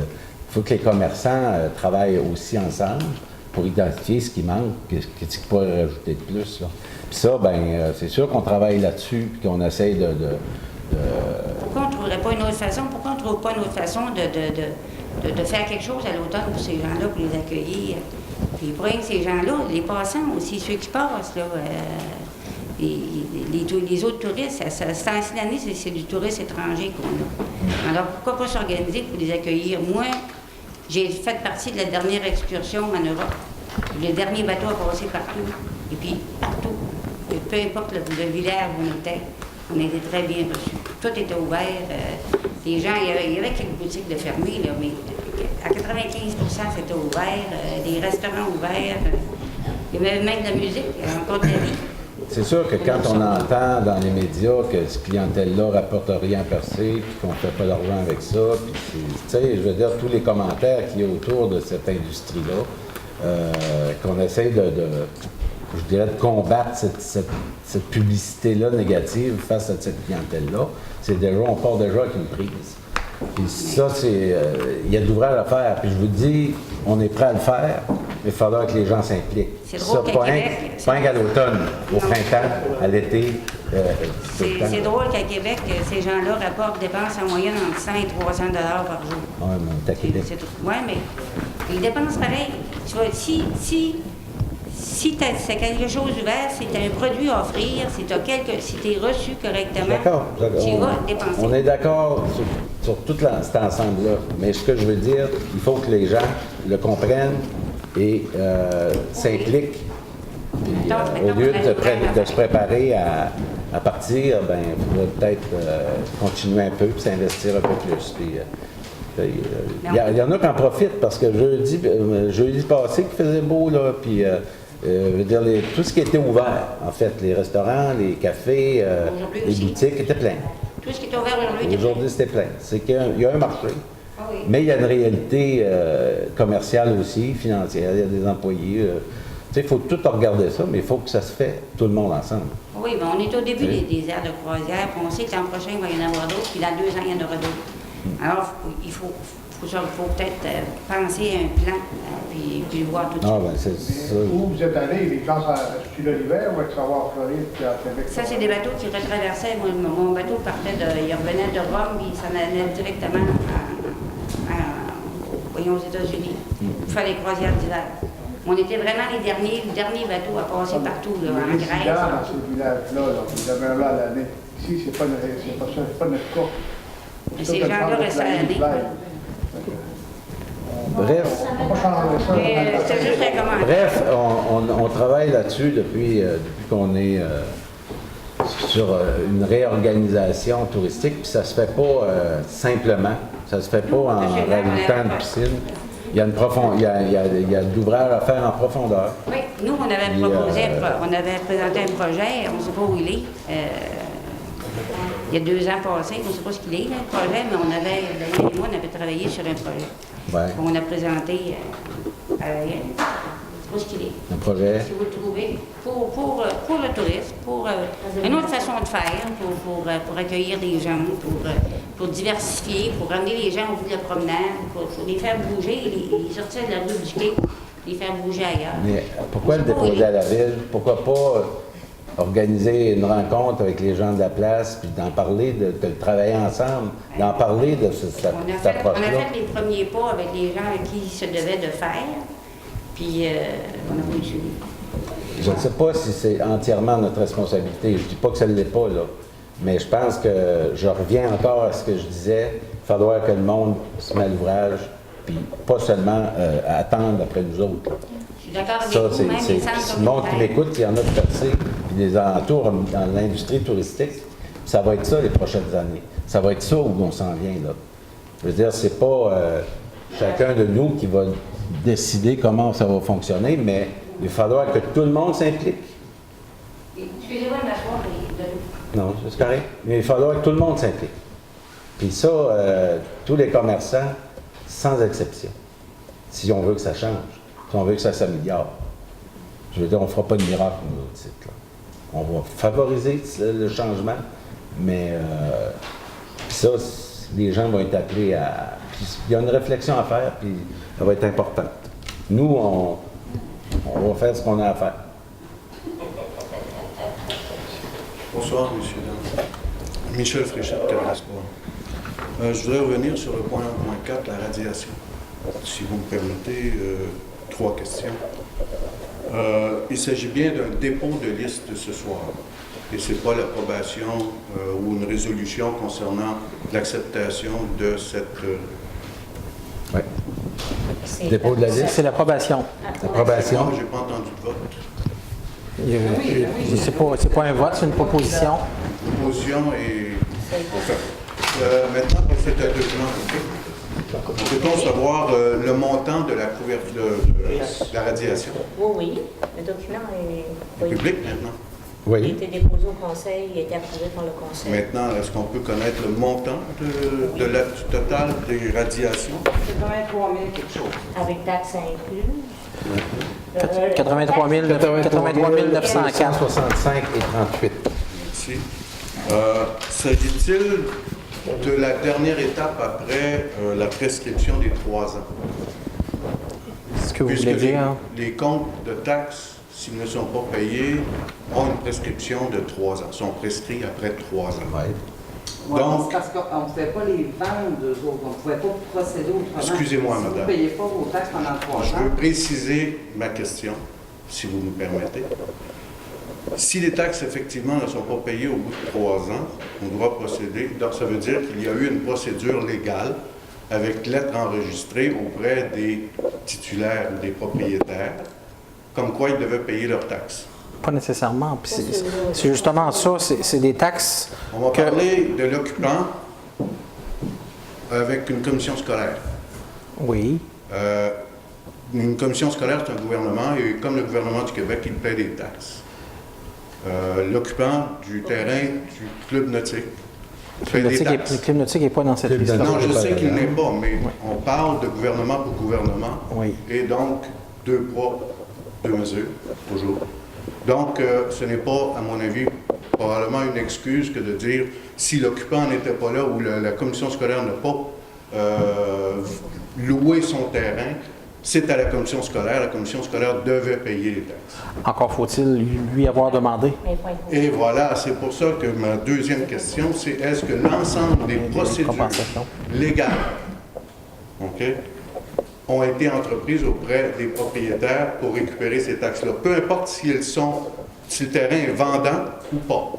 faut que les commerçants travaillent aussi ensemble pour identifier ce qui manque, qu'est-ce qu'ils pourraient rajouter de plus. Là. Puis ça, c'est sûr qu'on travaille là-dessus, puis qu'on essaye de... Pourquoi on ne trouverait pas une autre façon? Pourquoi on ne trouve pas une autre façon de faire quelque chose à l'automne pour ces gens-là, pour les accueillir? Puis pour rien que ces gens-là, les passants aussi, ceux qui passent, là... Les autres touristes, cette année, c'est du tourisme étranger qu'on a. Alors, pourquoi pas s'organiser pour les accueillir? Moi, j'ai fait partie de la dernière excursion en Europe. Le dernier bateau a passé partout. Et puis, partout. Et peu importe le village où on était très bien reçus. Tout était ouvert. Les gens, il y avait quelques boutiques de fermées, là, mais à 95% c'était ouvert. Des restaurants ouverts. Il y avait même de la musique, encore de la vie. C'est sûr que quand on entend dans les médias que cette clientèle-là rapporte rien à Percé, puis qu'on ne fait pas d'argent avec ça, puis tu sais, je veux dire, tous les commentaires qu'il y a autour de cette industrie-là, qu'on essaie je dirais, de combattre cette publicité-là négative face à cette clientèle-là, on part déjà avec une prise. Puis ça, il y a de l'ouvrage à faire. Puis je vous dis, on est prêt à le faire, mais il va falloir que les gens s'impliquent. C'est drôle qu'à Québec... Pas qu'à l'automne, au printemps, à l'été. C'est drôle qu'à Québec, ces gens-là dépensent en moyenne entre 100 et 300 $ par jour. Oui, mais on est à Québec. Oui, mais ils dépensent pareil. Tu vois, si c'est quelque chose ouvert, si tu as un produit à offrir, si tu es reçu correctement, tu vas dépenser. On est d'accord sur tout cet ensemble-là. Mais ce que je veux dire, il faut que les gens le comprennent et s'impliquent. Puis, au lieu de se préparer à partir, il faudrait peut-être continuer un peu et s'investir un peu plus. Puis, il y en a qui en profitent parce que jeudi passé, qu'il faisait beau, là, puis je veux dire, tout ce qui était ouvert, en fait, les restaurants, les cafés, les boutiques étaient pleins. Tout ce qui était ouvert aujourd'hui était plein. Aujourd'hui, c'était plein. C'est qu'il y a un marché. Mais il y a une réalité commerciale aussi, financière. Il y a des employés. Il faut tout regarder ça, mais il faut que ça se fait tout le monde ensemble. Oui, mais on est au début des aires de croisière, puis on sait que l'an prochain, il va y en avoir d'autres, puis dans 2 ans, il y en aura d'autres. Alors, il faut peut-être penser à un plan, puis voir tout de suite. Où vous êtes allé, les gens sur l'hiver ou avec savoir Floride puis à Québec? Ça, c'est des bateaux qui retraversaient. Mon bateau partait il revenait de Rome, puis il s'en allait directement aux États-Unis pour faire les croisières d'hiver. On était vraiment les derniers bateaux à passer partout, là, en Grèce. Dans ces villages-là, vous avez un là à l'année. Ici, c'est pas notre cas. Mais ces gens-là restent à l'année. Bref, C'est juste un commentaire. bref, on travaille là-dessus depuis qu'on est sur une réorganisation touristique, puis ça se fait pas simplement, ça se fait pas en rajoutant une piscine. Il y a de l'ouvrage à faire en profondeur. Oui, nous, on avait présenté un projet, on ne sait pas où il est. Il y a 2 ans passés, on ne sait pas ce qu'il est, là, le projet, mais Daniel et moi, on avait travaillé sur un projet. Ouais. On a présenté à Ariel. Je ne sais pas ce qu'il est. Un projet. Si vous le trouvez, pour le tourisme, pour une autre façon de faire, pour accueillir des gens, pour diversifier, pour ramener les gens au bout de la promenade, pour les faire bouger, les sortir de la rue du quai, les faire bouger ailleurs. Mais pourquoi le déposer à la ville? Pourquoi pas organiser une rencontre avec les gens de la place, puis d'en parler, de travailler ensemble, d'en parler de cette approche-là? On a fait les premiers pas avec les gens à qui il se devait de faire, puis on a pas eu le suivi. Je ne sais pas si c'est entièrement notre responsabilité. Je ne dis pas que ça ne l'est pas, là. Mais je pense que je reviens encore à ce que je disais. Il va falloir que le monde se mette à l'ouvrage, puis pas seulement attendre après nous autres. Là. Je suis d'accord avec Ça, vous, même les centres c'est le monde qui communautaires. m'écoute, il y en a de percés, puis des alentours dans l'industrie touristique. Ça va être ça les prochaines années. Ça va être ça où on s'en vient, là. Je veux dire, c'est pas chacun de nous qui va décider comment ça va fonctionner, mais il va falloir que tout le monde s'implique. Excusez-moi de m'asseoir et de... Non, c'est correct. Mais il va falloir que tout le monde s'implique. Puis ça, tous les commerçants, sans exception, si on veut que ça change, si on veut que ça s'améliore. Je veux dire, on ne fera pas de miracle, nous autres, ici, là. On va favoriser le changement, mais ça, les gens vont être appelés à... Puis il y a une réflexion à faire, puis ça va être importante. Nous, on va faire ce qu'on a à faire. Bonsoir, monsieur. Michel Fréchette, Carrascois. Je voudrais revenir sur le point 1.4, la radiation. Si vous me permettez, 3 questions. Il s'agit bien d'un dépôt de liste ce soir. Et ce n'est pas l'approbation ou une résolution concernant l'acceptation de cette... Oui. Dépôt de la liste. C'est l'approbation. L'approbation. Je n'ai pas entendu de vote. C'est pas un vote, c'est une proposition. Proposition et... maintenant, c'est un document public. Peut-on savoir le montant de la couverture de la radiation? Oui. Le document est Public maintenant? Il a été déposé au conseil, il a été approuvé par le conseil. Maintenant, est-ce qu'on peut connaître le montant du total des radiations? 83 000 quelque chose. Avec taxes incluses. 83 904. 65 et 38. Merci. S'agit-il de la dernière étape après la prescription des 3 ans? Ce que vous Puisque voulez dire? les comptes de taxes, s'ils ne sont pas payés, ont une prescription de 3 ans, sont prescrits après 3 ans. Ouais, Donc, parce qu'on ne pouvait pas les vendre, eux autres. On ne pouvait pas procéder autrement. Excusez-moi, si madame. vous ne payez pas vos taxes pendant 3 ans. Je veux préciser ma question, si vous me permettez. Si les taxes, effectivement, ne sont pas payées au bout de 3 ans, on doit procéder. Donc, ça veut dire qu'il y a eu une procédure légale avec lettre enregistrée auprès des titulaires ou des propriétaires, comme quoi ils devaient payer leurs taxes. Pas nécessairement. Puis c'est justement ça, c'est des taxes. On va parler de l'occupant avec une commission scolaire. Oui. Une commission scolaire, c'est un gouvernement, et comme le gouvernement du Québec, il paie des taxes. L'occupant du terrain du club nautique paie des taxes. Le club nautique n'est pas dans cette liste. Non, je sais qu'il n'est pas, mais on parle de gouvernement pour gouvernement. Oui. Et donc, 2 poids, 2 mesures, toujours. Donc, ce n'est pas, à mon avis, probablement une excuse que de dire si l'occupant n'était pas là ou la commission scolaire n'a pas loué son terrain, c'est à la commission scolaire. La commission scolaire devait payer les taxes. Encore faut-il lui avoir demandé. Et voilà, c'est pour ça que ma deuxième question, c'est est-ce que l'ensemble des procédures légales, ont été entreprises auprès des propriétaires pour récupérer ces taxes-là, peu importe si le terrain est vendant ou pas.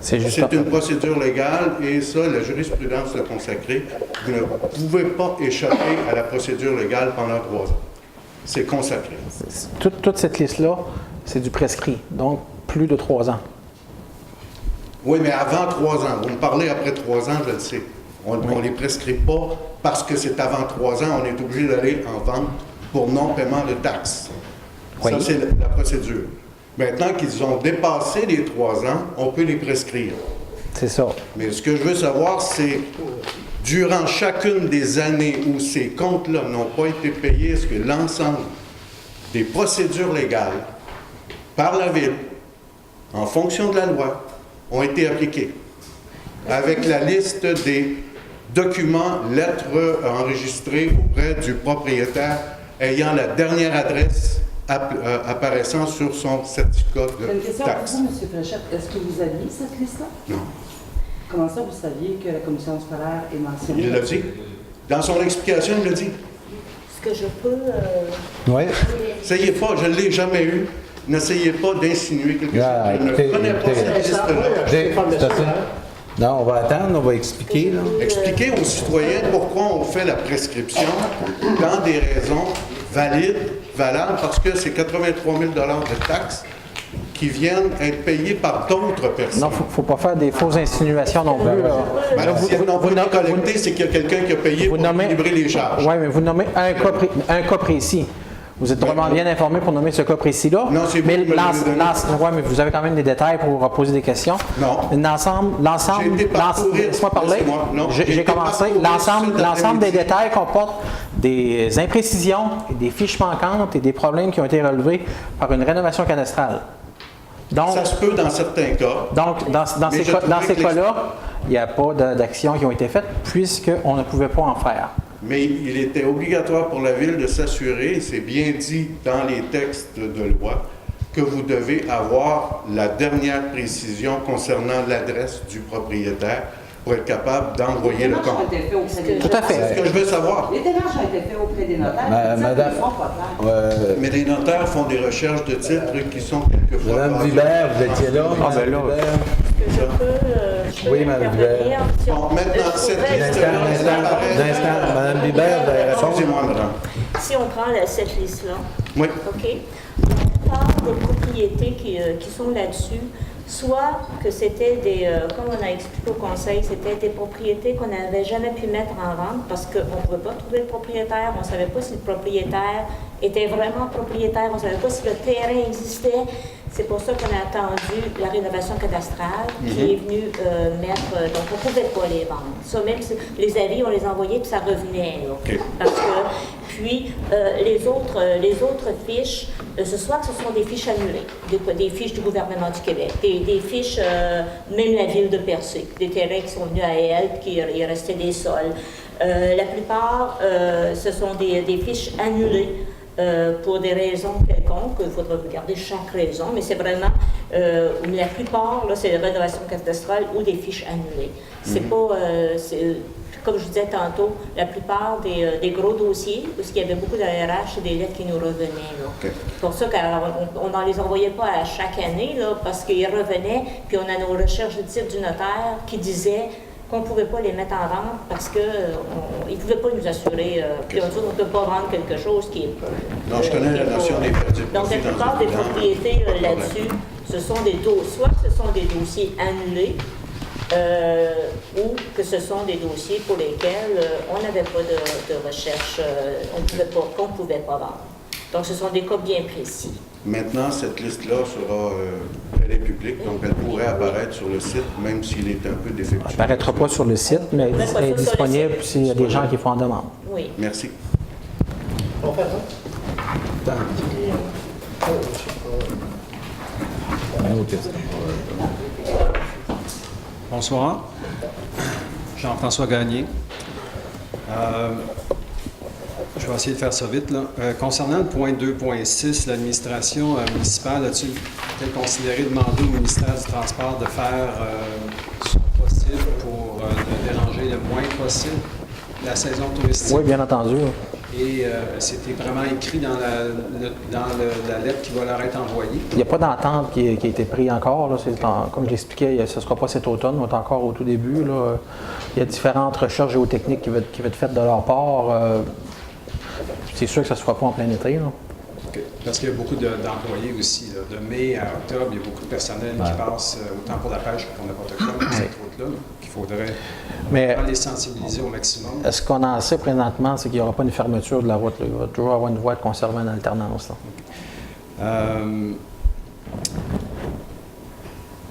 C'est une procédure légale et ça, la jurisprudence l'a consacré. Vous ne pouvez pas échapper à la procédure légale pendant 3 ans. C'est consacré. Toute cette liste-là, c'est du prescrit, donc plus de 3 ans. Oui, mais avant 3 ans. Vous me parlez après 3 ans, je le sais. On ne les prescrit pas parce que c'est avant 3 ans, on est obligé d'aller en vente pour non-paiement de taxes. Oui. Ça, c'est la procédure. Maintenant qu'ils ont dépassé les 3 ans, on peut les prescrire. C'est ça. Mais ce que je veux savoir, c'est, durant chacune des années où ces comptes-là n'ont pas été payés, est-ce que l'ensemble des procédures légales par la Ville, en fonction de la loi, ont été appliquées? Avec la liste des documents, lettres enregistrées auprès du propriétaire ayant la dernière adresse apparaissant sur son certificat de une question taxe. pour vous, M. Fréchette. Est-ce que vous aviez cette liste-là? Non. Comment ça, vous saviez que la commission scolaire est mentionnée? Il l'a dit. Dans son explication, il l'a dit. Est-ce que je peux... Oui. N'essayez pas, je ne l'ai jamais eu. N'essayez pas d'insinuer quelque chose. Je ne connais pas cette liste-là. Non, on va attendre, on va expliquer. Là. Expliquer aux citoyens pourquoi on fait la prescription dans des raisons valables, parce que c'est 83 000 de taxes qui viennent être payés par d'autres personnes. Non, il ne faut pas faire des fausses insinuations non plus. Si elles n'ont pas été collectées, c'est qu'il y a quelqu'un qui a payé pour équilibrer les charges. Oui, mais vous nommez un cas précis. Vous êtes vraiment bien informé pour nommer ce cas précis-là. Non, c'est mais mais vous avez quand même des détails pour poser des questions. Non. Laisse-moi parler. J'ai commencé. L'ensemble des détails comporte des imprécisions, et des fiches manquantes et des problèmes qui ont été relevés par une rénovation cadastrale. Donc, ça se peut dans certains cas. Donc, dans ces cas-là, il n'y a pas d'actions qui ont été faites puisqu'on ne pouvait pas en faire. Mais il était obligatoire pour la Ville de s'assurer, c'est bien dit dans les textes de loi, que vous devez avoir la dernière précision concernant l'adresse du propriétaire pour être capable d'envoyer le compte. Tout à fait. C'est ce que je veux savoir. Les démarches ont été faites auprès des notaires. Madame, mais les notaires font des recherches de titres qui sont quelquefois... Madame Vibert, vous étiez là? Ah, ben là. Je peux oui, Mme Vibert. Bon, maintenant, cette liste-là... Mme Vibert, vous avez répondu. Excusez-moi, madame. Si on prend cette liste-là, oui. OK, on parle des propriétés qui sont là-dessus, soit que c'était des, comme on a expliqué au conseil, c'était des propriétés qu'on n'avait jamais pu mettre en vente parce qu'on ne pouvait pas trouver le propriétaire, on ne savait pas si le propriétaire était vraiment propriétaire, on ne savait pas si le terrain existait. C'est pour ça qu'on a attendu la rénovation cadastrale qui est venue mettre... donc, on ne pouvait pas les vendre. Ça, même si les avis, on les envoyait, puis ça revenait. Là, okay. Parce que... Puis, les autres fiches, ce soit que ce sont des fiches annulées, des fiches du gouvernement du Québec, des fiches, même la ville de Percé, des terrains qui sont venus à elle, puis il restait des sols. La plupart, ce sont des fiches annulées. Pour des raisons quelconques, il faudra regarder chaque raison, mais c'est vraiment, la plupart, là, c'est la rénovation cadastrale ou des fiches annulées. C'est pas, comme je disais tantôt, la plupart des gros dossiers, parce qu'il y avait beaucoup d'ARH, c'est des lettres qui nous revenaient. Okay. C'est pour ça qu'on n'en les envoyait pas à chaque année, là, parce qu'ils revenaient, puis on a nos recherches de titre du notaire qui disaient qu'on ne pouvait pas les mettre en vente parce qu'ils ne pouvaient pas nous assurer. Puis on dit qu'on ne peut pas vendre quelque chose qui est... Non, je connais la notion des perdus. Donc, la plupart des propriétés là-dessus, ce sont soit ce sont des dossiers annulés, ou que ce sont des dossiers pour lesquels on n'avait pas de recherche, qu'on ne pouvait pas vendre. Donc, ce sont des cas bien précis. Maintenant, cette liste-là sera elle est publique, donc elle pourrait apparaître sur le site, même s'il est un peu défectueux. Elle n'apparaîtra pas sur le site, mais elle est disponible s'il y a des gens qui font en demande. Oui. Merci. On fait ça? Bonsoir. Jean-François Gagné. Je vais essayer de faire ça vite. Là. Concernant le point 2.6, l'administration municipale a-t-il peut-être considéré demander au ministère du Transport de faire son possible pour ne déranger le moins possible la saison touristique? Oui, bien entendu. et c'était vraiment écrit dans la lettre qui va leur être envoyée. Il n'y a pas d'entente qui a été prise encore. Là. Comme je l'expliquais, ce ne sera pas cet automne, on est encore au tout début. Là. Il y a différentes recherches géotechniques qui vont être faites de leur part. C'est sûr que ça ne se fera pas en plein été. Là. Okay. Parce qu'il y a beaucoup d'employés aussi. Là. De mai à octobre, il y a beaucoup de personnel qui passe autant pour la pêche que pour n'importe quoi dans cette route-là, qu'il faudrait les sensibiliser au maximum. Ce qu'on en sait présentement, c'est qu'il n'y aura pas une fermeture de la route. Là. Il va toujours avoir une voie de conservée en alternance. Là.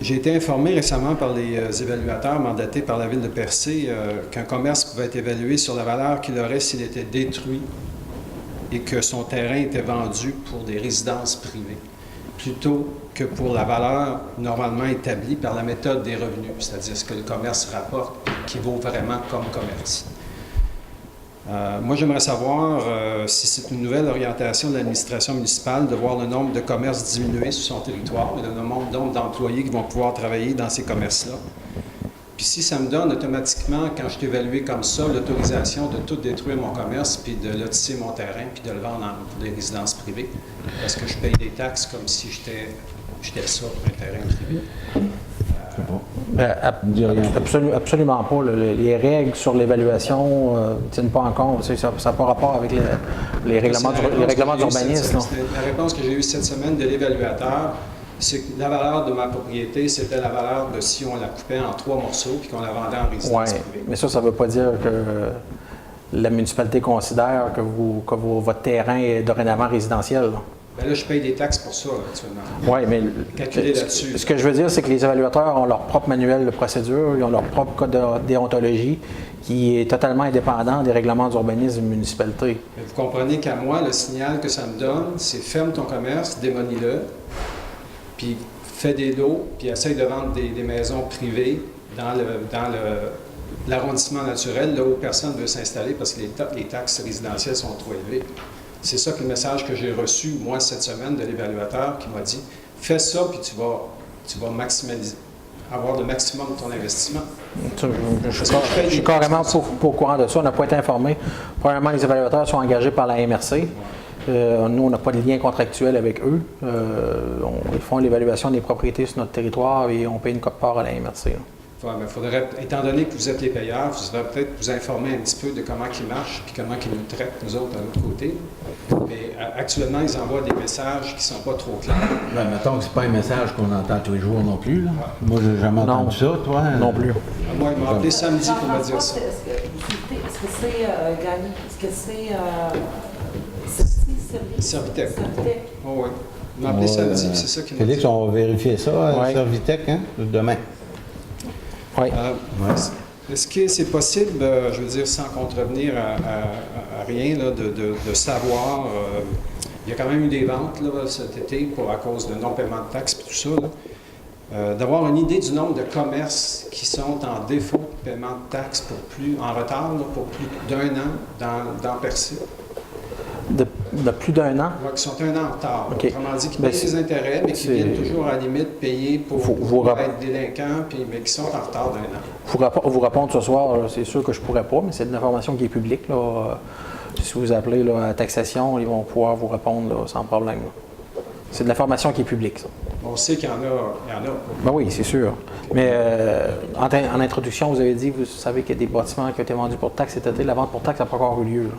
J'ai été informé récemment par les évaluateurs mandatés par la Ville de Percé qu'un commerce pouvait être évalué sur la valeur qu'il aurait s'il était détruit et que son terrain était vendu pour des résidences privées, plutôt que pour la valeur normalement établie par la méthode des revenus, c'est-à-dire ce que le commerce rapporte, qui vaut vraiment comme commerce. Moi, j'aimerais savoir si c'est une nouvelle orientation de l'administration municipale de voir le nombre de commerces diminuer sur son territoire et le nombre d'employés qui vont pouvoir travailler dans ces commerces-là. Puis si ça me donne automatiquement, quand je suis évalué comme ça, l'autorisation de tout détruire mon commerce, puis de lotisser mon terrain, puis de le vendre pour des résidences privées, parce que je paye des taxes comme si j'étais ça pour un terrain privé. Absolument pas. Les règles sur l'évaluation ne tiennent pas en compte. Ça n'a pas rapport avec les règlements d'urbanisme. La réponse que j'ai eue cette semaine de l'évaluateur, c'est que la valeur de ma propriété, c'était la valeur de si on la coupait en 3 morceaux puis qu'on la vendait en résidence privée. Mais ça ne veut pas dire que la municipalité considère que votre terrain est dorénavant résidentiel. Là. Bien là, je paye des taxes pour ça, là, actuellement. Oui, mais calculé là-dessus. Ce que je veux dire, c'est que les évaluateurs ont leur propre manuel de procédure, ils ont leur propre code de déontologie qui est totalement indépendant des règlements d'urbanisme de municipalité. Mais vous comprenez qu'à moi, le signal que ça me donne, c'est ferme ton commerce, démolis-le, puis fais des lots, puis essaye de vendre des maisons privées dans l'arrondissement naturel, là où personne ne veut s'installer parce que les taxes résidentielles sont trop élevées. C'est ça que le message que j'ai reçu, moi, cette semaine, de l'évaluateur qui m'a dit « Fais ça, puis tu vas maximaliser, avoir le maximum de ton investissement. » Je suis carrément pas au courant de ça, on n'a pas été informé. Premièrement, les évaluateurs sont engagés par la MRC. Nous, on n'a pas de lien contractuel avec eux. Ils font l'évaluation des propriétés sur notre territoire et on paye une quote-part à la MRC. Ouais, mais faudrait, étant donné que vous êtes les payeurs, vous devrez peut-être vous informer un petit peu de comment ils marchent et comment ils nous traitent, nous autres, de l'autre côté. Mais actuellement, ils envoient des messages qui ne sont pas trop clairs. Ben, mettons que ce n'est pas un message qu'on entend tous les jours non plus. Là. Ouais. Moi, j'ai jamais entendu ça, toi. Non plus. Moi, ils m'ont appelé samedi pour me dire ça. Est-ce que c'est gagné? Est-ce que c'est Servitec. Oh, oui. Ils m'ont appelé samedi, c'est ça qu'ils m'ont dit. Félix, on va vérifier ça, Servitec, hein, demain. Oui. Est-ce que c'est possible, je veux dire, sans contrevenir à rien, là, de savoir, il y a quand même eu des ventes là, cet été à cause de non-paiement de taxes et tout ça, d'avoir une idée du nombre de commerces qui sont en défaut de paiement de taxes en retard là, pour plus d'1 an dans Percé? De plus d'1 an? Oui, qui sont 1 an en retard. Okay. Autrement dit, qui payent les intérêts, mais qui viennent toujours à la limite payer pour être délinquants, mais qui sont en retard d'1 an. Vous répondre ce soir, c'est sûr que je ne pourrais pas, mais c'est de l'information qui est publique. Là. Si vous appelez là, à la taxation, ils vont pouvoir vous répondre là, sans problème. Là. C'est de l'information qui est publique, ça. On sait qu'il y en a. Ben oui, c'est sûr. Mais en introduction, vous avez dit, vous savez qu'il y a des bâtiments qui ont été vendus pour taxes cet été. La vente pour taxes n'a pas encore eu lieu. Là.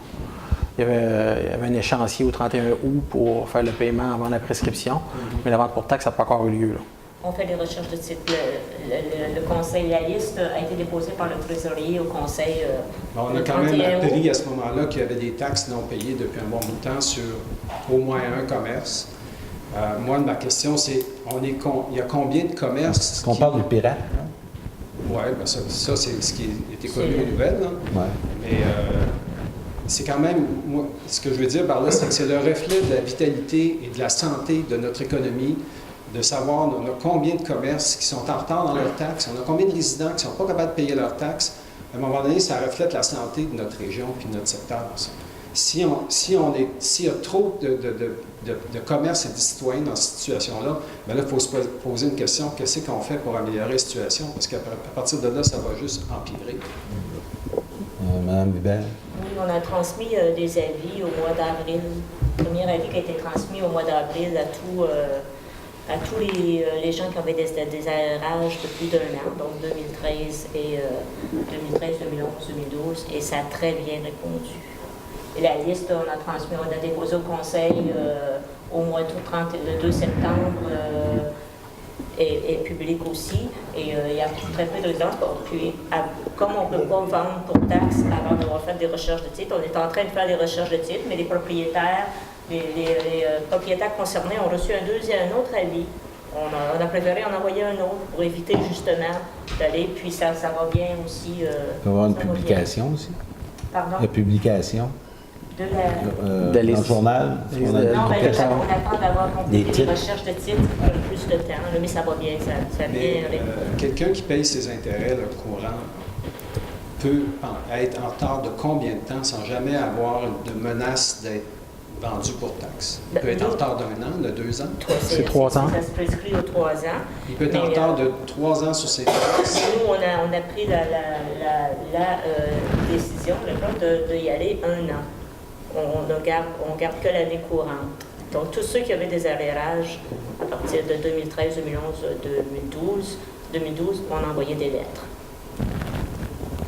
Il y avait un échéancier au 31 août pour faire le paiement avant la prescription, mais la vente pour taxes n'a pas encore eu lieu. Là. On fait des recherches de type. Le conseil, la liste a été déposée par le trésorier au conseil. On a quand même appris à ce moment-là qu'il y avait des taxes non payées depuis un bon bout de temps sur au moins un commerce. Moi, ma question, c'est il y a combien de commerces? Est-ce qu'on parle du pirate? Oui, ben ça c'est ce qui était connu aux nouvelles. Ouais. Mais c'est quand même, moi, ce que je veux dire par là, c'est que c'est le reflet de la vitalité et de la santé de notre économie, de savoir on a combien de commerces qui sont en retard dans leurs taxes, on a combien de résidents qui ne sont pas capables de payer leurs taxes. À un moment donné, ça reflète la santé de notre région et de notre secteur. S'il y a trop de commerces et de citoyens dans cette situation-là, bien là, il faut se poser une question, qu'est-ce qu'on fait pour améliorer la situation? Parce qu'à partir de là, ça va juste empirer. Madame Hubert. Oui, on a transmis des avis au mois d'avril. Le premier avis qui a été transmis au mois d'avril à tous les gens qui avaient des aérages de plus d'un an, donc 2013, 2011, 2012, et ça a très bien répondu. Et la liste, on a déposé au conseil au mois le 2 septembre, est publique aussi, et il y a très peu de résidences. Puis, comme on ne peut pas vendre pour taxe avant d'avoir fait des recherches de titres, on est en train de faire des recherches de titres, mais les propriétaires, les propriétaires concernés ont reçu un autre avis. On a préféré en envoyer un autre pour éviter justement d'aller, puis ça va bien aussi. Il peut y avoir une publication aussi. Pardon? La publication. De dans le journal. On attend d'avoir complété les recherches de titres plus de temps, mais ça va bien, ça bien répondu. Quelqu'un qui paye ses intérêts courants peut être en retard de combien de temps sans jamais avoir de menace d'être vendu pour taxe? Il peut être en retard d'1 an, de 2 ans? C'est 3 ans. Ça se prescrit aux 3 ans. Il peut être en retard de 3 ans sur ses taxes? Nous, on a pris la décision d'y aller 1 an. On garde que l'année courante. Donc, tous ceux qui avaient des arrérages à partir de 2013, 2011, 2012, on a envoyé des lettres.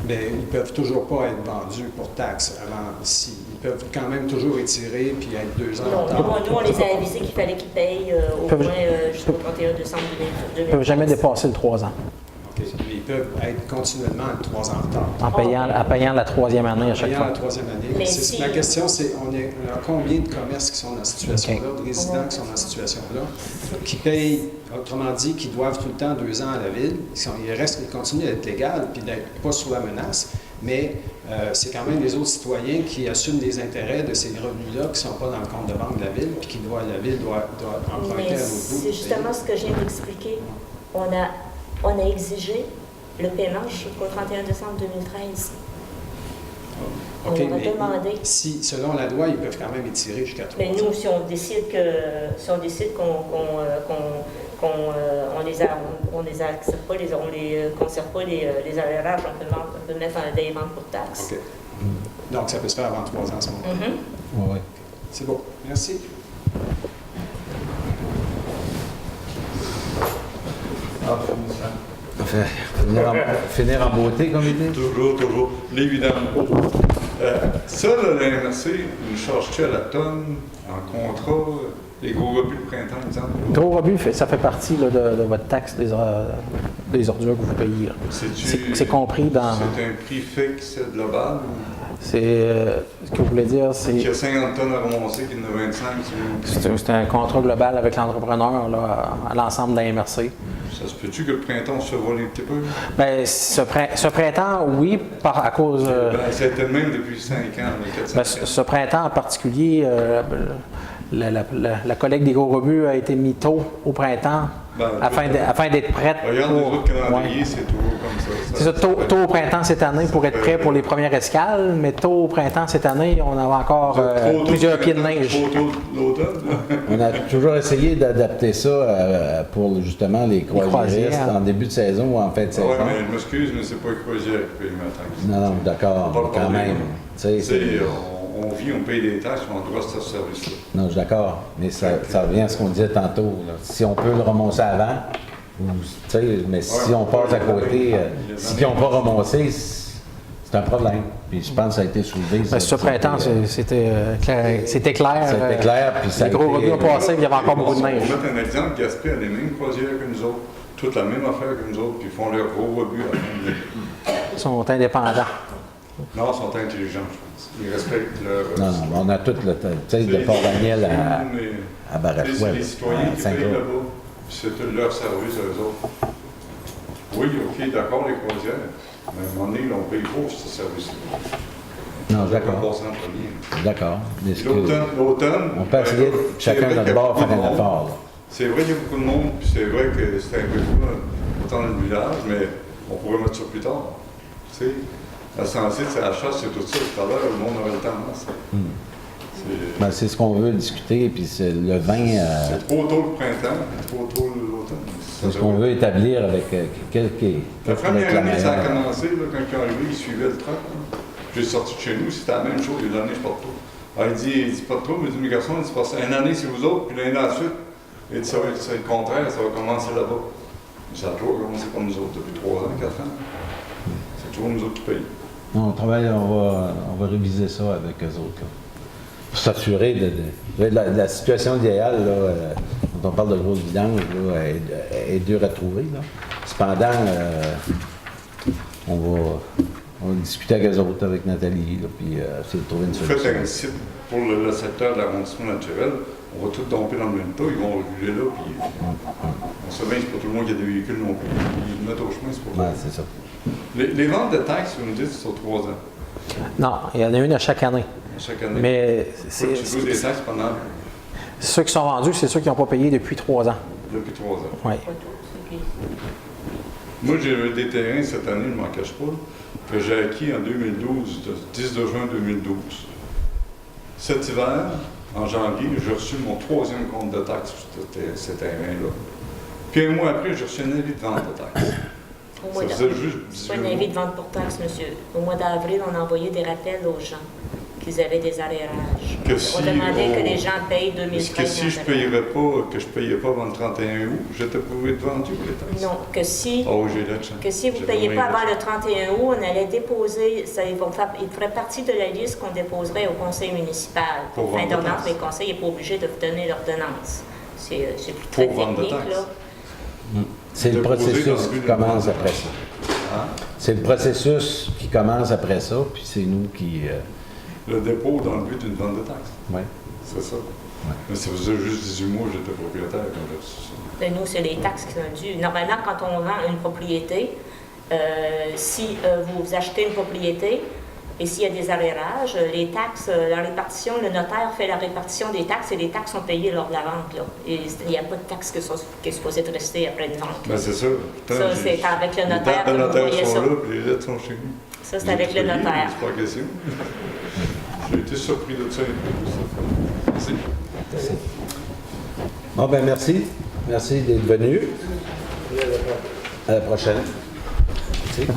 Mais ils ne peuvent toujours pas être vendus pour taxes avant si. Ils peuvent quand même toujours étirer puis être 2 ans en retard. Nous, on les a avisés qu'il fallait qu'ils payent au moins jusqu'au 31 décembre 2020. Ils ne peuvent jamais dépasser le 3 ans. OK. Ils peuvent être continuellement 3 ans en retard. En payant la 3e année à chaque fois. En payant la 3e année. Ma question, c'est on a combien de commerces qui sont dans cette situation-là, de résidents qui sont dans cette situation-là, qui payent, autrement dit, qui doivent tout le temps 2 ans à la ville, ils continuent d'être légaux puis d'être pas sous la menace, mais c'est quand même les autres citoyens qui assument les intérêts de ces revenus-là qui ne sont pas dans le compte de banque de la ville puis la ville doit emprunter à l'autre bout. C'est justement ce que je viens d'expliquer. On a exigé le paiement jusqu'au 31 décembre 2013. OK, on a demandé. Si, selon la loi, ils peuvent quand même étirer jusqu'à 3 ans. Mais nous, si on décide on les accepte pas, on les conserve pas les arrérages, on peut mettre des ventes pour taxes. OK. Donc, ça peut se faire avant 3 ans à ce moment-là. Oui. C'est bon. Merci. Finir en beauté, comme il dit? Toujours. Évidemment. Ça, la MRC, nous charge-tu à la tonne, en contrat, les gros rebuts de printemps, exemple? Gros rebut, ça fait partie là, de votre taxe des ordures que vous payez. C'est compris dans... C'est un prix fixe global? C'est... ce que vous voulez dire, c'est... Il y a 50 tonnes à ramasser, qu'il y en a 25. C'est un contrat global avec l'entrepreneur là, à l'ensemble de la MRC. Ça se peut-tu que le printemps se vole un petit peu? Bien, ce printemps, oui, à cause... C'était le même depuis 5 ans. Ce printemps en particulier, la collecte des gros rebuts a été mise tôt au printemps afin d'être prête. Regarde les autres calendriers, c'est toujours comme ça. C'est ça, tôt au printemps cette année pour être prêt pour les premières escales, mais tôt au printemps cette année, on avait encore plusieurs pieds de neige. On a toujours essayé d'adapter ça pour justement les croisiéristes en début de saison ou en fin de saison. Oui, mais je m'excuse, mais c'est pas les croisières qui payent ma taxe. Non, d'accord, quand même. On vit, on paye des taxes, on doit ce service-là. Non, je suis d'accord, mais ça revient à ce qu'on disait tantôt. Là. Si on peut le remonter avant, mais si on passe à côté, si ils n'ont pas remonté, c'est un problème. Puis je pense que ça a été soulevé. Ce printemps, c'était clair. C'était clair, puis ça les gros rebuts ont passé, puis il y avait encore beaucoup de neige. On va mettre un exemple, Gaspé a les mêmes croisières que nous autres, toute la même affaire que nous autres, puis ils font leurs gros rebuts à la fin de l'année. Ils sont indépendants. Non, ils sont intelligents, je pense. Ils respectent leur... Non, on a tout le... Tu sais, de Port-Daniel à Barachois. C'est les citoyens qui payent là-bas, puis c'est tout leur service à eux autres. Oui, OK, d'accord, les croisières, mais à un moment donné, on paye pour ce service-là. Non, d'accord. D'accord. L'automne... On peut essayer chacun de notre bord faire un effort. C'est vrai qu'il y a beaucoup de monde, puis c'est vrai que c'est un peu fou, autant dans le village, mais on pourrait mettre ça plus tard. Tu sais, la Saint-Cyr, c'est la chasse, c'est tout ça. Tout à l'heure, le monde aurait le temps. C'est ce qu'on veut discuter, puis c'est le vin... C'est trop tôt le printemps, trop tôt l'automne. C'est ce qu'on veut établir avec la première année, ça a commencé, là, quand ils sont arrivés, ils suivaient le train. J'ai sorti de chez nous, c'était la même chose, il a donné, je porte trop. Alors il dit pas trop, mais il dit, mes garçons, il dit, passez une année c'est vous autres, puis l'année ensuite, il dit, ça va être le contraire, ça va commencer là-bas. Ça a toujours commencé comme nous autres depuis 3 ans, 4 ans. C'est toujours nous autres qui payent. On travaille, on va réviser ça avec eux autres. Là. Pour s'assurer de la situation idéale, là, quand on parle de grosses vidanges, là, est dure à trouver. Là. Cependant, on va discuter avec eux autres, avec Nathalie, là, puis essayer de trouver une solution. Faites un site pour le secteur de l'arrondissement naturel, on va tout domper dans le même tas, ils vont reculer là, puis on sait bien que c'est pas tout le monde qui a des véhicules non plus. Ils le mettent au chemin, c'est pour ça. Ouais, c'est ça. Les ventes de taxes, vous nous dites, c'est sur 3 ans. Non, il y en a une à chaque année. À chaque année. Mais tu dois des taxes pendant. Ceux qui sont vendus, c'est ceux qui n'ont pas payé depuis 3 ans. Depuis 3 ans. Oui. Moi, j'ai eu des terrains cette année, je ne m'en cache pas, que j'ai acquis en 2012, le 10 de juin 2012. Cet hiver, en janvier, j'ai reçu mon 3e compte de taxes sur ce terrain-là. Puis un mois après, j'ai reçu un avis de vente de taxes. Au mois d'avril. C'est pas un avis de vente pour taxes, monsieur. Au mois d'avril, on a envoyé des rappels aux gens qu'ils avaient des arrérages. On demandait que les gens payent 2020. Est-ce que si je ne payais pas avant le 31 août, j'étais prouvé de vendu pour les taxes? Non, que si, vous ne payez pas avant le 31 août, on allait déposer, il ferait partie de la liste qu'on déposerait au conseil municipal pour fin d'ordonnance, mais le conseil n'est pas obligé de vous donner l'ordonnance. C'est très technique, là. C'est le processus qui commence après ça. C'est le processus qui commence après ça, puis c'est nous qui... Le dépôt dans le but d'une vente de taxes. Oui. C'est ça. Ouais. Mais ça faisait juste 18 mois que j'étais propriétaire quand j'ai reçu ça. Nous, c'est les taxes qui sont dues. Normalement, quand on vend une propriété, si vous achetez une propriété et s'il y a des arrérages, les taxes, la répartition, le notaire fait la répartition des taxes et les taxes sont payées lors de la vente. Là. Et il n'y a pas de taxes qui est supposée de rester après une vente. Ben, c'est ça. Ça, c'est avec le notaire que vous voyez ça. Là, puis les lettres sont chez nous. Ça, c'est avec le notaire. C'est pas question. J'ai été surpris de ça un peu. Merci. Bon, ben merci. Merci d'être venu. À la prochaine. Merci.